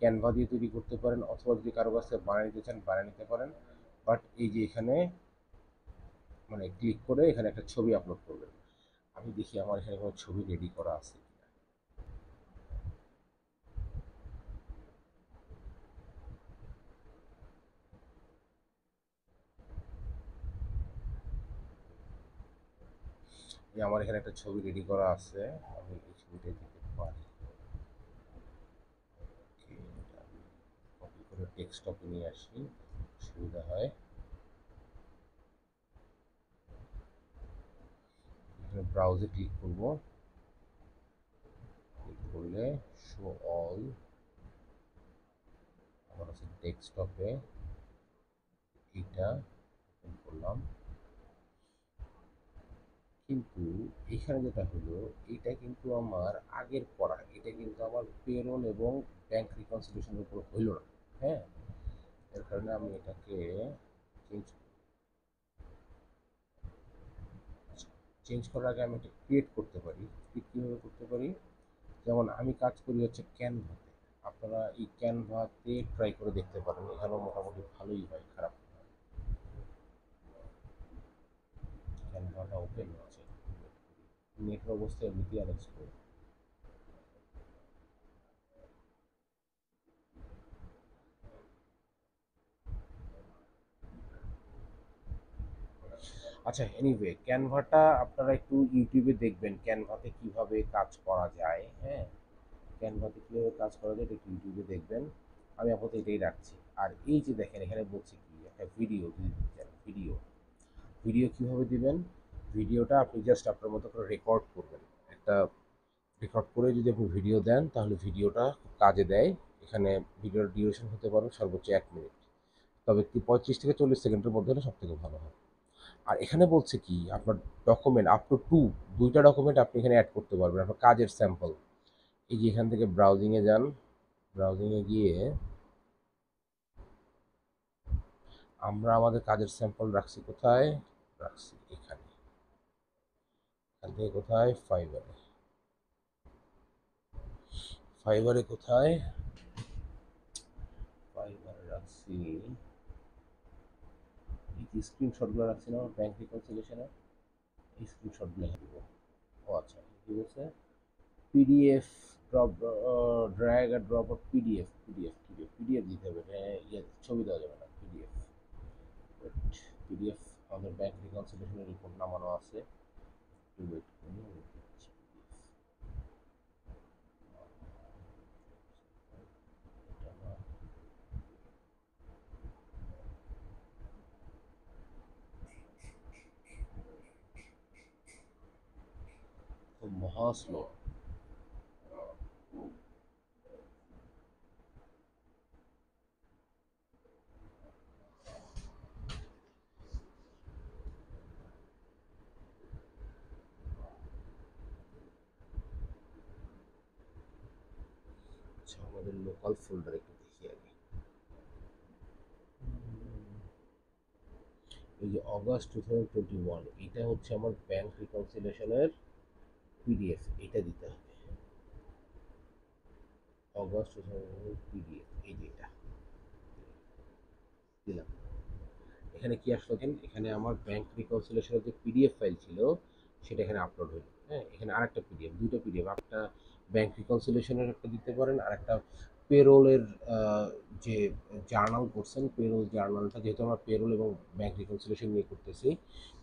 ক্যানভা দিয়ে তৈরি করতে পারেন, অথবা যদি কারো কাছে বানিয়ে নিতে চান বানিয়ে নিতে পারেন। বাট এই যে এখানে মানে ক্লিক করে এখানে একটা ছবি আপলোড করবেন। আমি দেখি আমার এখানে কোনো ছবি রেডি করা আছে কিনা। যে আমার এখানে একটা ছবি রেডি করা আছে, আমি এই ছবিটা দিতে পারি। কপি করে ডেস্কটপে নিয়ে আসি, সুবিধা হয়। এখানে ব্রাউজে ক্লিক করব, ক্লিক করলে শো অল, আমার আছে ডেস্কটপে, এইটা ওপেন করলাম। কিন্তু এখানে যেটা হলো, এটা কিন্তু আমার আগের করা, এটা কিন্তু আমার পেরোল এবং ব্যাংক রিকনসিলিয়েশনের উপর হইল না, হ্যাঁ। এর কারণে আমি এটাকে চেঞ্জ, চেঞ্জ করার আগে আমি এটা ক্রিয়েট করতে পারি। কীভাবে করতে পারি, যেমন আমি কাজ করি হচ্ছে ক্যানভাতে, আপনারা এই ক্যানভাতে ট্রাই করে দেখতে পারেন, এখানেও মোটামুটি ভালোই হয়, খারাপ না। ক্যানভাটা ওপেন হচ্ছে, নেটের অবস্থা এমনিতেই অনেক স্লো। আচ্ছা, এনিওয়ে ক্যানভাটা আপনারা একটু ইউটিউবে দেখবেন ক্যানভাতে কিভাবে কাজ করা যায়। হ্যাঁ, ক্যানভাতে কিভাবে কাজ করা যায় এটা একটু ইউটিউবে দেখবেন। আমি আপাতত এটাই রাখছি। আর এই যে দেখেন এখানে বলছি কি একটা ভিডিও যদি দিতে চান, ভিডিও ভিডিও কিভাবে দিবেন, ভিডিওটা আপনি জাস্ট আপনার মতো করে রেকর্ড করবেন। একটা রেকর্ড করে যদি আপনি ভিডিও দেন তাহলে ভিডিওটা খুব কাজে দেয়। এখানে ভিডিওর ডিউরেশন হতে পারে সর্বোচ্চ 1 মিনিট, তবে কি 35 থেকে 40 সেকেন্ডের মধ্যে হলে সব থেকে ভালো হয়। আর এখানে বলছে কি আপনার ডকুমেন্ট আপ টু দুইটা ডকুমেন্ট আপনি এখানে অ্যাড করতে পারবেন আপনার কাজের স্যাম্পল। এই যে এখান থেকে ব্রাউজিংয়ে যান, ব্রাউজিংয়ে গিয়ে আমরা আমাদের কাজের স্যাম্পল রাখছি কোথায়, রাখছি এখানে, এখান থেকে কোথায়, ফাইবারে। ফাইবারে কোথায়, ফাইবারে রাখছি, এই স্ক্রিনশটগুলো রাখছি না ব্যাংক রিকনসিলিয়েশনে, এই স্ক্রিনশটগুলো দিব। ও আচ্ছা, কি বলছে, পিডিএফ ড্রপ, ড্র্যাগ আর ড্রপ অফ পিডিএফ, পিডিএফ দিতে হবে। হ্যাঁ, ইয়ে ছবি দেওয়া যাবে না, পিডিএফ। পিডিএফ আমাদের ব্যাংক রিকনসিলিয়েশনের রিপোর্ট নামানো আছে, একটু ওয়েট করুন, আমি দিচ্ছি PDF। এটা না, খুব মহা স্লো। আচ্ছা, আমাদের লোকাল ফোল্ডার একটু দেখি আগে। এই যে অগাস্ট 2021, এটা হচ্ছে আমার ব্যাংক রিকনসিলিয়েশনের পিডিএফ, এটা দিতে হবে। অগাস্ট 2021 পিডিএফ, এই যে এটা দিলাম। এখানে কি আসলো দেখেন, এখানে আমার ব্যাংক রিকনসিলিয়েশনের যে পিডিএফ ফাইল ছিল সেটা এখানে আপলোড হলো। হ্যাঁ, এখানে আরেকটা পিডিএফ, দুটো পিডিএফ, একটা ব্যাংক রিকনসিলিয়েশনের একটা দিতে পারেন, আর একটা পেরোলের যে জার্নাল করছেন, পেরোল জার্নালটা, যেহেতু আমরা পেরোল এবং ব্যাংক রিকনসিলিয়েশন নিয়ে করতেছি,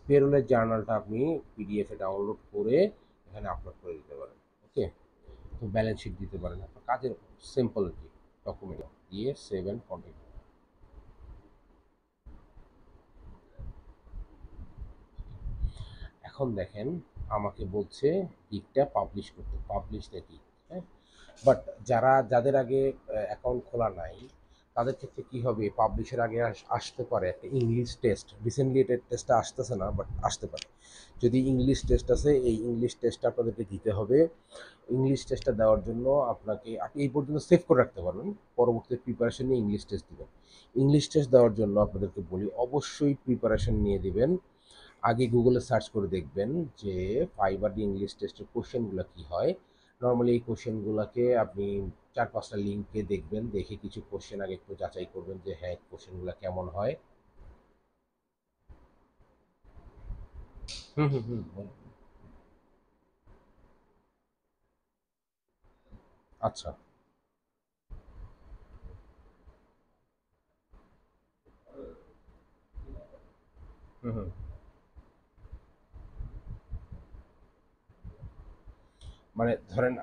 পেরোলের জার্নালটা আপনি পিডিএফে ডাউনলোড করে এখানে আপলোড করে দিতে পারেন। ওকে, তো ব্যালেন্স শিট দিতে পারেন, আপনার কাজের সিম্পল আর কি, ডকুমেন্ট দিয়ে সেভ অ্যান্ড কন্টিনিউ। এখন দেখেন আমাকে বলছে গিগটা পাবলিশ করতে, পাবলিশ দ্য গিগ। হ্যাঁ, বাট যাদের আগে অ্যাকাউন্ট খোলা নাই তাদের ক্ষেত্রে কি হবে, পাবলিশের আগে আসতে পারে একটা ইংলিশ টেস্ট। রিসেন্টলি এটা টেস্টটা আসতেছে না, বাট আসতে পারে। যদি ইংলিশ টেস্ট আছে, এই ইংলিশ টেস্টটা আপনাদেরকে দিতে হবে। ইংলিশ টেস্টটা দেওয়ার জন্য আপনাকে, আপনি এই পর্যন্ত সেভ করে রাখতে পারবেন, পরবর্তীতে প্রিপারেশন নিয়ে ইংলিশ টেস্ট দিবেন। ইংলিশ টেস্ট দেওয়ার জন্য আপনাদেরকে বলি অবশ্যই প্রিপারেশন নিয়ে দিবেন। আগে গুগলে সার্চ করে দেখবেন যে ফাইবার দি ইংলিশ টেস্টের কোশ্চেনগুলো কী হয়। নর্মালি এই কোশ্চেনগুলোকে আপনি 4-5টা লিঙ্কে দেখবেন, দেখে কিছু কোশ্চেন আগে একটু যাচাই করবেন যে হ্যাঁ কোশ্চেনগুলো কেমন হয়। হুম হুম হুম বলুন। আচ্ছা। হুম হুম। মানে ধরেন,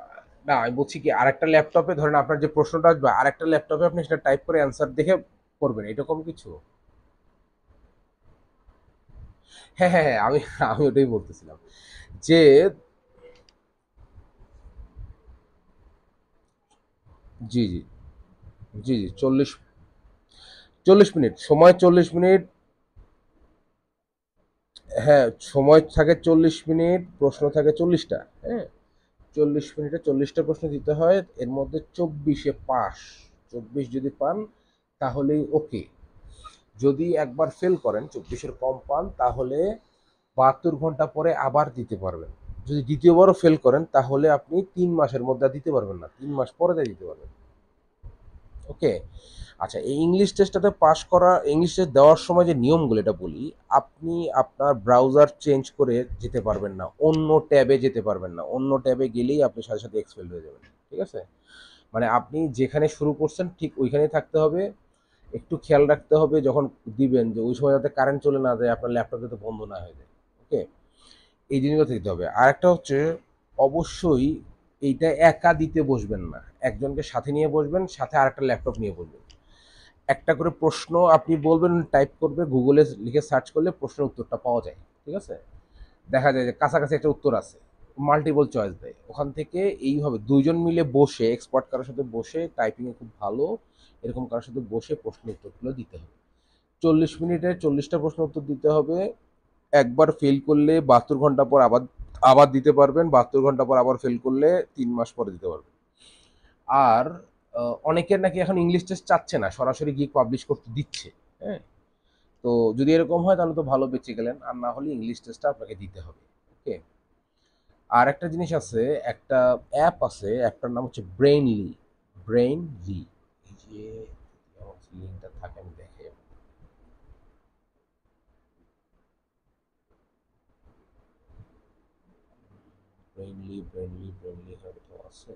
না আমি বলছি কি আরেকটা ল্যাপটপে ধরেন আপনার যে প্রশ্নটা আসবে আরেকটা ল্যাপটপে আপনি সেটা টাইপ করে অ্যান্সার দেখে করবেন, এরকম কিছু। হ্যাঁ হ্যাঁ হ্যাঁ, আমি আমি ওটাই বলতেছিলাম যে জি জি জি জি 40 মিনিট সময়, 40 মিনিট। হ্যাঁ, সময় থাকে 40 মিনিট, প্রশ্ন থাকে 40টা। হ্যাঁ, 40 মিনিটে 40টা প্রশ্ন দিতে হয়, এর মধ্যে 24-এ পাস, 24 যদি পান তাহলেই ওকে। যদি একবার ফেল করেন, 24-এর কম পান, তাহলে 72 ঘন্টা পরে আবার দিতে পারবেন। যদি দ্বিতীয়বারও ফেল করেন তাহলে আপনি 3 মাসের মধ্যে আর দিতে পারবেন না, 3 মাস পরে তাই দিতে পারবেন। ওকে। আচ্ছা, এই ইংলিশ টেস্টটাতে পাস করা, ইংলিশ টেস্ট দেওয়ার সময় যে নিয়মগুলো এটা বলি, আপনি আপনার ব্রাউজার চেঞ্জ করে যেতে পারবেন না, অন্য ট্যাবে যেতে পারবেন না, অন্য ট্যাবে গেলেই আপনি সাথে সাথে এক্সপেল হয়ে যাবেন। ঠিক আছে, মানে আপনি যেখানে শুরু করছেন ঠিক ওইখানেই থাকতে হবে। একটু খেয়াল রাখতে হবে যখন দিবেন যে ওই সময় যাতে কারেন্ট চলে না যায়, আপনার ল্যাপটপ যাতে বন্ধ না হয়ে যায়। ওকে, এই জিনিসগুলো দিতে হবে। আর একটা হচ্ছে অবশ্যই এইটা একা দিতে বসবেন না, একজনকে সাথে নিয়ে বসবেন, সাথে আর একটা ল্যাপটপ নিয়ে বসবেন। একটা করে প্রশ্ন আপনি বলবেন, টাইপ করবে, গুগলে লিখে সার্চ করলে প্রশ্নের উত্তরটা পাওয়া যায়। ঠিক আছে, দেখা যায় যে কাছাকাছি একটা উত্তর আছে, মাল্টিপল চয়েস দেয় ওখান থেকে। এইভাবে দুইজন মিলে বসে, এক্সপার্ট কারোর সাথে বসে, টাইপিংয়ে খুব ভালো এরকম কারোর সাথে বসে প্রশ্নের উত্তরগুলো দিতে হবে। 40 মিনিটে 40টা প্রশ্ন উত্তর দিতে হবে। একবার ফেল করলে 72 ঘন্টা পর আবার আবার দিতে পারবেন, 72 ঘন্টা পর আবার ফেল করলে 3 মাস পরে দিতে পারবেন। আর অনেকের নাকি এখন ইংলিশ টেস্ট চাচ্ছে না, সরাসরি গিয়ে পাবলিশ করতে দিচ্ছে। হ্যাঁ, তো যদি এরকম হয় তাহলে তো ভালো, বেঁচে গেলেন, আর না হলে ইংলিশ টেস্টটা আপনাকে দিতে হবে। ওকে, আর একটা জিনিস আছে, একটা অ্যাপ আছে, অ্যাপটার নাম হচ্ছে ব্রেইনলি। ব্রেইনলি, এই যে লিঙ্কটা থাকে আমি দেখে, ব্রেইনলি ব্রেইনলি ব্রেইনলি হয়তো আছে।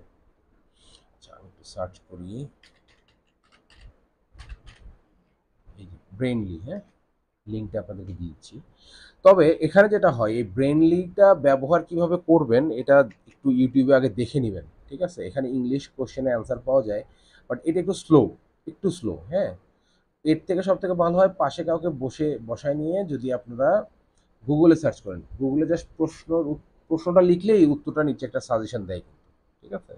আচ্ছা, আমি একটু সার্চ করি। এই যে ব্রেইনলি, হ্যাঁ, লিঙ্কটা আপনাদেরকে দিচ্ছি। তবে এখানে যেটা হয়, এই ব্রেইনলিটা ব্যবহার কিভাবে করবেন এটা একটু ইউটিউবে আগে দেখে নেবেন। ঠিক আছে, এখানে ইংলিশ কোশ্চেনে অ্যান্সার পাওয়া যায়, বাট এটা একটু স্লো, একটু স্লো। হ্যাঁ, এর থেকে সব থেকে ভালো হয় পাশে কাউকে বসায় নিয়ে যদি আপনারা গুগলে সার্চ করেন, গুগলে জাস্ট প্রশ্নটা লিখলেই উত্তরটা নিচে একটা সাজেশন দেয় কিন্তু। ঠিক আছে,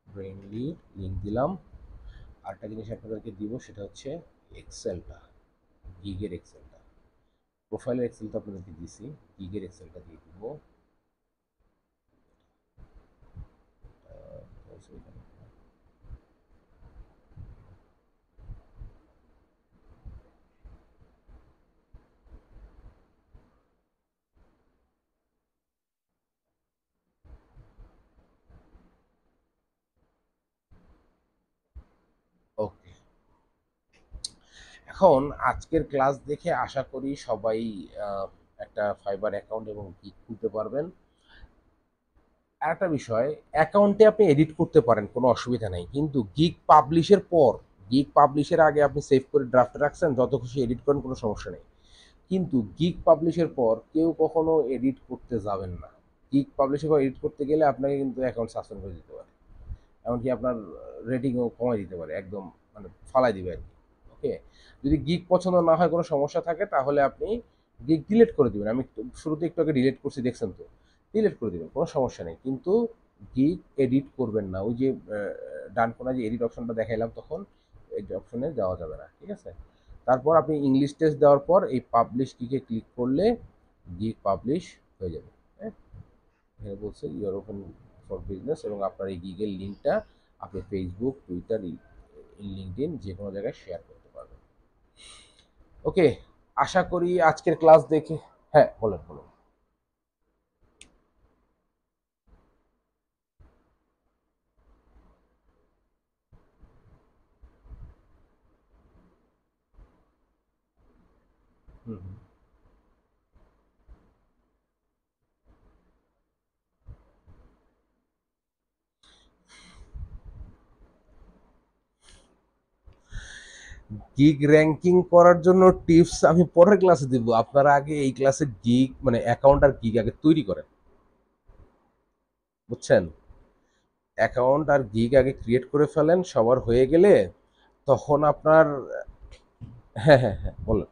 ব্রেইনলি লিঙ্ক দিলাম। আরেকটা জিনিস আপনাদেরকে দিব, সেটা হচ্ছে এক্সেলটা, গিগের এক্সেলটা। প্রোফাইলের এক্সেলটা আপনাদেরকে দিছি, গিগের এক্সেলটা দিয়ে দিব। ওকে, এখন আজকের ক্লাস দেখে আশা করি সবাই আহ, একটা ফাইবার অ্যাকাউন্ট এবং গিগ খুলতে পারবেন। আর একটা বিষয়, অ্যাকাউন্টে আপনি এডিট করতে পারেন, কোনো অসুবিধা নেই, কিন্তু গিগ পাবলিশের পর, গিগ পাবলিশের আগে আপনি সেভ করে ড্রাফটে রাখছেন, যত খুশি এডিট করেন, কোনো সমস্যা নেই। কিন্তু গিগ পাবলিশের পর কেউ কখনো এডিট করতে যাবেন না। গিগ পাবলিশের পর এডিট করতে গেলে আপনাকে কিন্তু অ্যাকাউন্ট সাসপেন্ড করে দিতে পারে, এমনকি আপনার রেটিংও কমাই দিতে পারে, একদম মানে ফালাই দিবে আর কি। ওকে, যদি গিগ পছন্দ না হয়, কোনো সমস্যা থাকে, তাহলে আপনি গিগ ডিলিট করে দিবেন। আমি শুরুতে একটু আগে ডিলিট করছি, দেখছেন তো, ডিলিট করে দিবেন, কোনো সমস্যা নেই। কিন্তু গিগ এডিট করবেন না, ওই যে ডান কোণা যে এডিট অপশনটা দেখাইলাম, তখন এই অপশনে যাওয়া যাবে না। ঠিক আছে, তারপর আপনি ইংলিশ টেস্ট দেওয়ার পর এই পাবলিশ গিগে ক্লিক করলে গিগ পাবলিশ হয়ে যাবে। হ্যাঁ, এখানে বলছে ইউর ওপেন ফর বিজনেস, এবং আপনার এই গিগের লিঙ্কটা আপনি ফেসবুক, টুইটার, লিঙ্কডইন যে কোনো জায়গায় শেয়ার করতে পারবেন। ওকে, আশা করি আজকের ক্লাস দেখে, হ্যাঁ বলেন বলুন। হুম, গিগ র্যাঙ্কিং করার জন্য টিপস আমি পরের ক্লাসে দিব, আপনারা আগে এই ক্লাসে গিগ মানে অ্যাকাউন্ট আর গিগ আগে তৈরি করেন, বুঝছেন? অ্যাকাউন্ট আর গিগ আগে ক্রিয়েট করে ফেলেন, সবার হয়ে গেলে তখন আপনার, হ্যাঁ হ্যাঁ হ্যাঁ বলেন।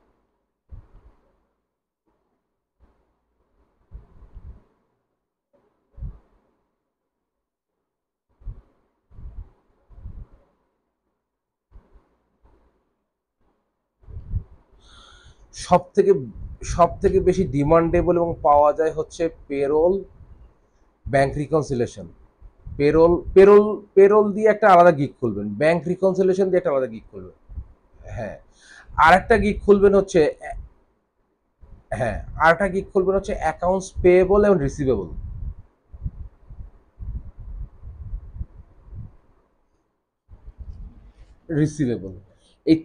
সব থেকে সব থেকে বেশি ডিমান্ডেবল এবং পাওয়া যায় হচ্ছে payroll, bank reconciliation. Payroll payroll দিয়ে একটা আলাদা গিগ খুলবেন, ব্যাংক রিকনসিলেশন দিয়ে একটা আলাদা গিগ খুলবেন। হ্যাঁ, আর একটা গিগ খুলবেন হচ্ছে, হ্যাঁ, আর একটা গিগ খুলবেন হচ্ছে অ্যাকাউন্টস পেয়েবল এবং রিসিভেবল। রিসিভেবল, এই,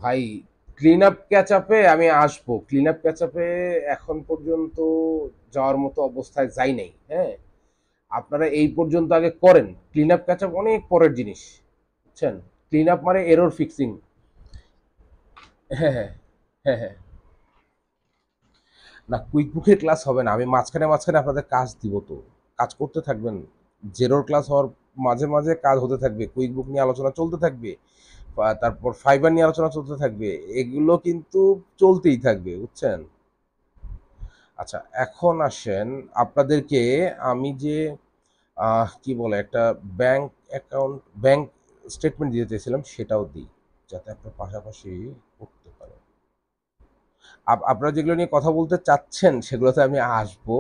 ভাই, ক্লিন আপ ক্যাচ আপে আমি আসবো, ক্লিন আপ ক্যাচ আপে এখন পর্যন্ত যাওয়ার মতো অবস্থায় যাই নাই। হ্যাঁ, আপনারা এই পর্যন্ত আগে করেন, ক্লিন আপ ক্যাচ আপ অনেক পরের জিনিস, বুঝছেন? ক্লিন আপ মানে এরর ফিক্সিং। হ্যাঁ, হ্যাঁ, হ্যাঁ, হ্যাঁ। না, কুইক বুকের ক্লাস হবে না, আমি মাঝখানে মাঝখানে আপনাদের কাজ দিব, তো কাজ করতে থাকবেন। জেরোর ক্লাস হওয়ার মাঝে মাঝে কাজ হতে থাকবে, কুইক বুক নিয়ে আলোচনা চলতে থাকবে, তারপর ফাইবার নিয়ে আলোচনা চলতে থাকবে, এগুলো কিন্তু চলতেই থাকবে, বুঝছেন? আচ্ছা, এখন আসেন আপনাদেরকে আমি যে কি বলে একটা ব্যাংক অ্যাকাউন্ট, ব্যাংক স্টেটমেন্ট দিতে চেয়েছিলাম, সেটাও দিই, যাতে আপনার পাশাপাশি করতে পারেন। আপনারা যেগুলো নিয়ে কথা বলতে চাচ্ছেন সেগুলোতে আমি আসবো,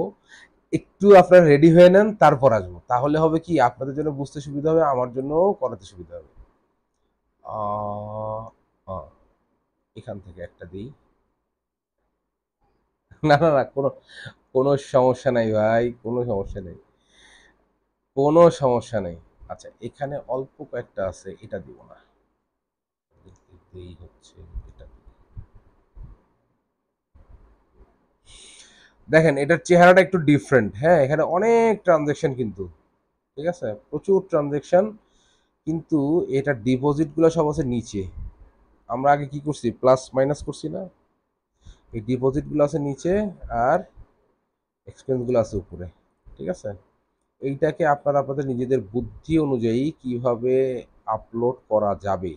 একটু আপনারা রেডি হয়ে নেন, তারপর আসবো, তাহলে হবে কি আপনাদের জন্য বুঝতে সুবিধা হবে, আমার জন্য করাতে সুবিধা হবে। আহ, আহ, এখান থেকে একটা দিই। না, না, না, কোনো কোনো সমস্যা নাই ভাই, কোনো সমস্যা নেই, কোনো সমস্যা নেই। আচ্ছা, এখানে অল্প কয়েকটা আছে, এটা দিব না, এই হচ্ছে এটা। দেখেন এটার চেহারাটা একটু ডিফারেন্ট, হ্যাঁ, এখানে অনেক ট্রানজেকশন কিন্তু, ঠিক আছে, প্রচুর ট্রানজেকশন, কিন্তু এটা ডিপোজিট গুলো সব আছে নিচে। আমরা আগে কি করছি, প্লাস মাইনাস করছি না, এই ডিপোজিট গুলো আছে নিচে, আর এক্সপেন্স গুলো আছে উপরে, ঠিক আছে। এইটাকে আপনারা আপনাদের নিজেদের বুদ্ধি অনুযায়ী কিভাবে আপলোড করা যাবে,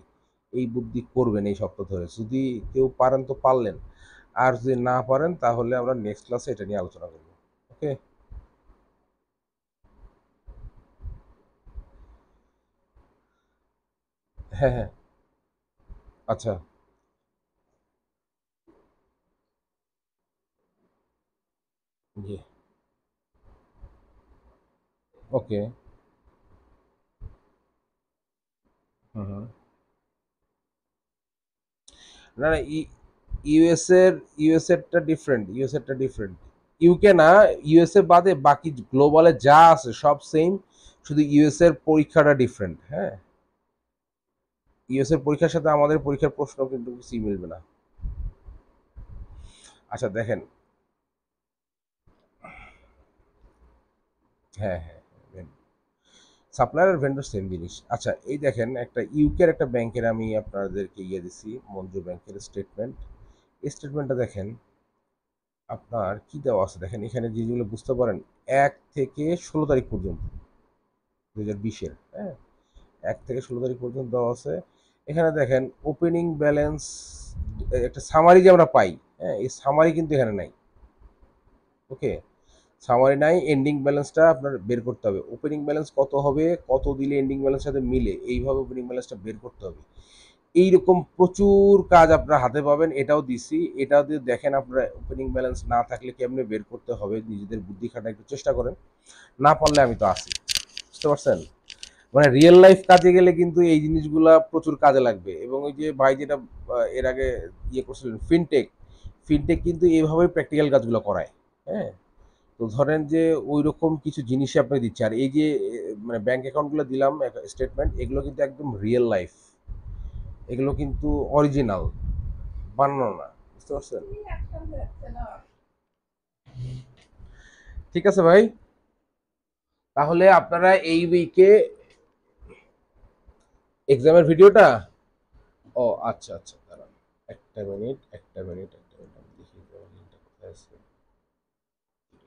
এই বুদ্ধি করবেন এই সপ্তাহ ধরে, যদি কেউ পারেন তো পারলেন, আর যদি না পারেন তাহলে আমরা নেক্সট ক্লাসে এটা নিয়ে আলোচনা করবো। ওকে। হ্যাঁ, হ্যাঁ। আচ্ছা। জি। ওকে। হুম, হুম। না, না, ইউএস এর, ইউএস এরটা ডিফারেন্ট, ইউএস এরটা ডিফারেন্ট। ইউকে না, ইউএসএ বাদে বাকি গ্লোবালে যা আছে সব সেম, শুধু ইউএস এর পরীক্ষাটা ডিফারেন্ট, হ্যাঁ। ইউএস এর পরীক্ষার সাথে আমাদের পরীক্ষার প্রশ্ন কিন্তু কিছুই মিলবে না। আচ্ছা দেখেন। হ্যাঁ, হ্যাঁ, সাপ্লায়ার আর ভেন্ডর সেম জিনিস। আচ্ছা, এই দেখেন একটা ইউকের একটা ব্যাংকের আমি আপনাদেরকে ইয়ে দিছি, মঞ্জু ব্যাংকের স্টেটমেন্ট। এই স্টেটমেন্টটা দেখেন, আপনার কি দেওয়া আছে দেখেন, এখানে যেগুলো বুঝতে পারেন, 1 থেকে 16 তারিখ পর্যন্ত, 2020-এর, হ্যাঁ, 1 থেকে 16 তারিখ পর্যন্ত দেওয়া আছে। এখানে দেখেন ওপেনিং ব্যালেন্স, একটা সামারি যে আমরা পাই, হ্যাঁ, এই সামারি কিন্তু এখানে নাই। ওকে, সামারি নাই, এন্ডিং ব্যালেন্সটা আপনার বের করতে হবে, ওপেনিং ব্যালেন্স কত হবে, কত দিলে এন্ডিং ব্যালেন্সের সাথে মিলে, এইভাবে ওপেনিং ব্যালেন্সটা বের করতে হবে। এইরকম প্রচুর কাজ আপনার হাতে পাবেন, এটাও দিছি, এটাও দিয়ে দেখেন আপনার ওপেনিং ব্যালেন্স না থাকলে কেমনে বের করতে হবে, নিজেদের বুদ্ধি খাটা একটু চেষ্টা করেন, না পারলে আমি তো আছি, বুঝতে পারছেন? মানে রিয়েল লাইফ কাজে গেলে কিন্তু এই জিনিসগুলা প্রচুর কাজে লাগবে। এবং ওই যে ভাই যেটা এর আগে ইয়ে করছিলেন, ফিনটেক, ফিনটেক কিন্তু এইভাবেই প্র্যাকটিক্যাল কাজগুলো করায়, হ্যাঁ। তো ধরেন যে ওই রকম কিছু জিনিসই আপনাকে দিচ্ছে, আর এই যে মানে ব্যাংক অ্যাকাউন্টগুলো দিলাম, স্টেটমেন্ট, এগুলো কিন্তু একদম রিয়েল লাইফ, এগুলো কিন্তু অরিজিনাল, বানানো না, বুঝতে পারছেন? ঠিক আছে ভাই, তাহলে আপনারা এই উইকে এক্সামের ভিডিওটা, ও আচ্ছা, আচ্ছা, দাঁড়ান, একটা মিনিট, একটা মিনিট, একটা মিনিট, আমি দেখি লিঙ্কটা কোথায় আছে।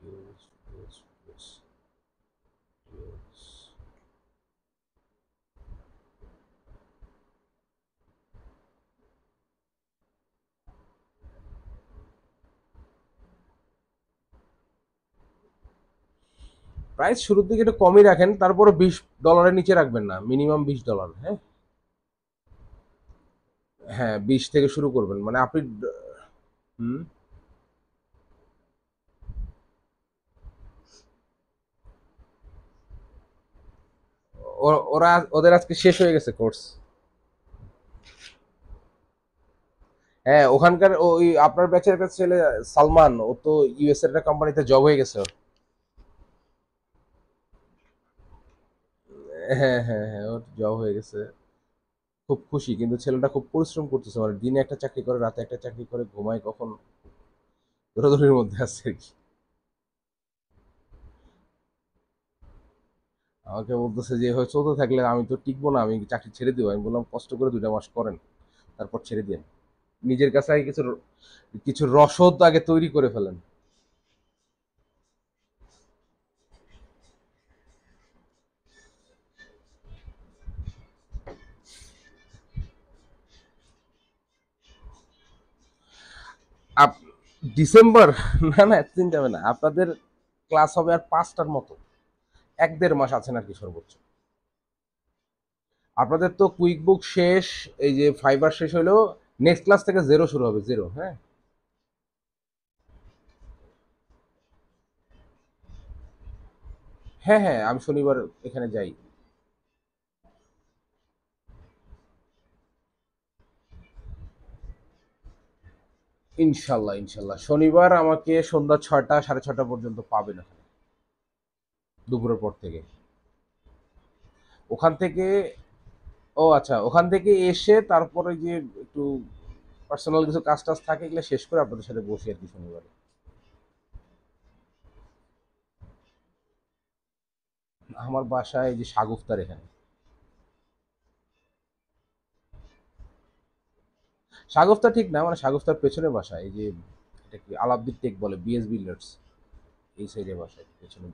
Videos, videos, videos, videos. Price শুরুর দিকে একটু কমই রাখেন, তারপরে $20 নিচে রাখবেন না, মিনিমাম $20, হ্যাঁ। হ্যাঁ, 20 থেকে শুরু করবেন, মানে আপনি হুম। ওরা ওদের আজকে শেষ হয়ে গেছে কোর্স। হ্যাঁ, ওখানকার ওই আপনার ব্যাচের একটা ছেলে, সালমান, ও তো ইউএস এর একটা কোম্পানিতে জব হয়ে গেছে ওর। হ্যাঁ, হ্যাঁ, হ্যাঁ, ওর জব হয়ে গেছে, খুব খুশি, কিন্তু ছেলেটা খুব পরিশ্রম করতেছে, মানে দিনে একটা চাকরি করে, রাতে একটা চাকরি করে, ঘুমায় কখন, দৌড়াদৌড়ির মধ্যে আছে আর কি। আমাকে বলতেছে যে এভাবে চলতে থাকলে আমি তো টিকবো না, আমি চাকরি ছেড়ে দেবো। আমি বললাম কষ্ট করে 2টা মাস করেন, তারপর ছেড়ে দেন। নিজের কাছে আগে কিছু কিছু রসদ আগে তৈরি করে ফেলেন। Up December? না না, এতদিন যাবে না। আপনাদের ক্লাস হবে আর 5টার মতো, 1-1.5 মাস আছেন আর কি সর্বোচ্চ। আপনাদের তো কুইক বুক শেষ, এই যে ফাইবার শেষ হইলেও নেক্সট ক্লাস থেকে জিরো শুরু হবে, জিরো। হ্যাঁ, হ্যাঁ, হ্যাঁ, আমি শনিবার এখানে যাই। ইনশাল্লাহ, ইনশাল্লাহ শনিবার আমাকে সন্ধ্যা 6টা 6:30 পর্যন্ত পাবেন ওখানে, দুপুরের পর থেকে। ওখান থেকে, ও আচ্ছা, ওখান থেকে এসে তারপরে যে একটু পার্সোনাল কিছু কাজ টাজ থাকে, এগুলো শেষ করে আপনাদের সাথে বসি আর কি শনিবারে। আমার বাসায় এই যে সাগুফতার এখানে। সাগুফতা ঠিক না, মানে সাগুফতার পেছনে বাসা, এই যে এটা কি আলাউদ্দিন টেক বলে, বিএস বিল্ডার্স, এই সাইডে বাসায় পেছনে।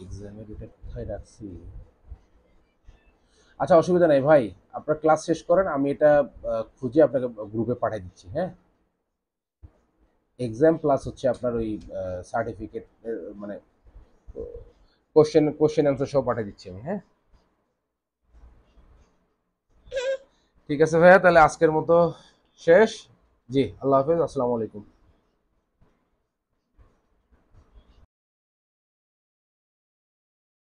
এক্সামের এটা কোথায় রাখছি? আচ্ছা, অসুবিধা নাই ভাই, আপনার ক্লাস শেষ করেন, আমি এটা খুঁজে আপনাকে গ্রুপে পাঠিয়ে দিচ্ছি। হ্যাঁ, এক্সাম প্লাস হচ্ছে আপনার ওই সার্টিফিকেট, মানে কোশ্চেন অ্যান্সার সব পাঠিয়ে দিচ্ছি আমি। হ্যাঁ, ঠিক আছে ভাইয়া, তাহলে আজকের মতো শেষ। জি, আল্লাহ হাফেজ, আসসালামু আলাইকুম।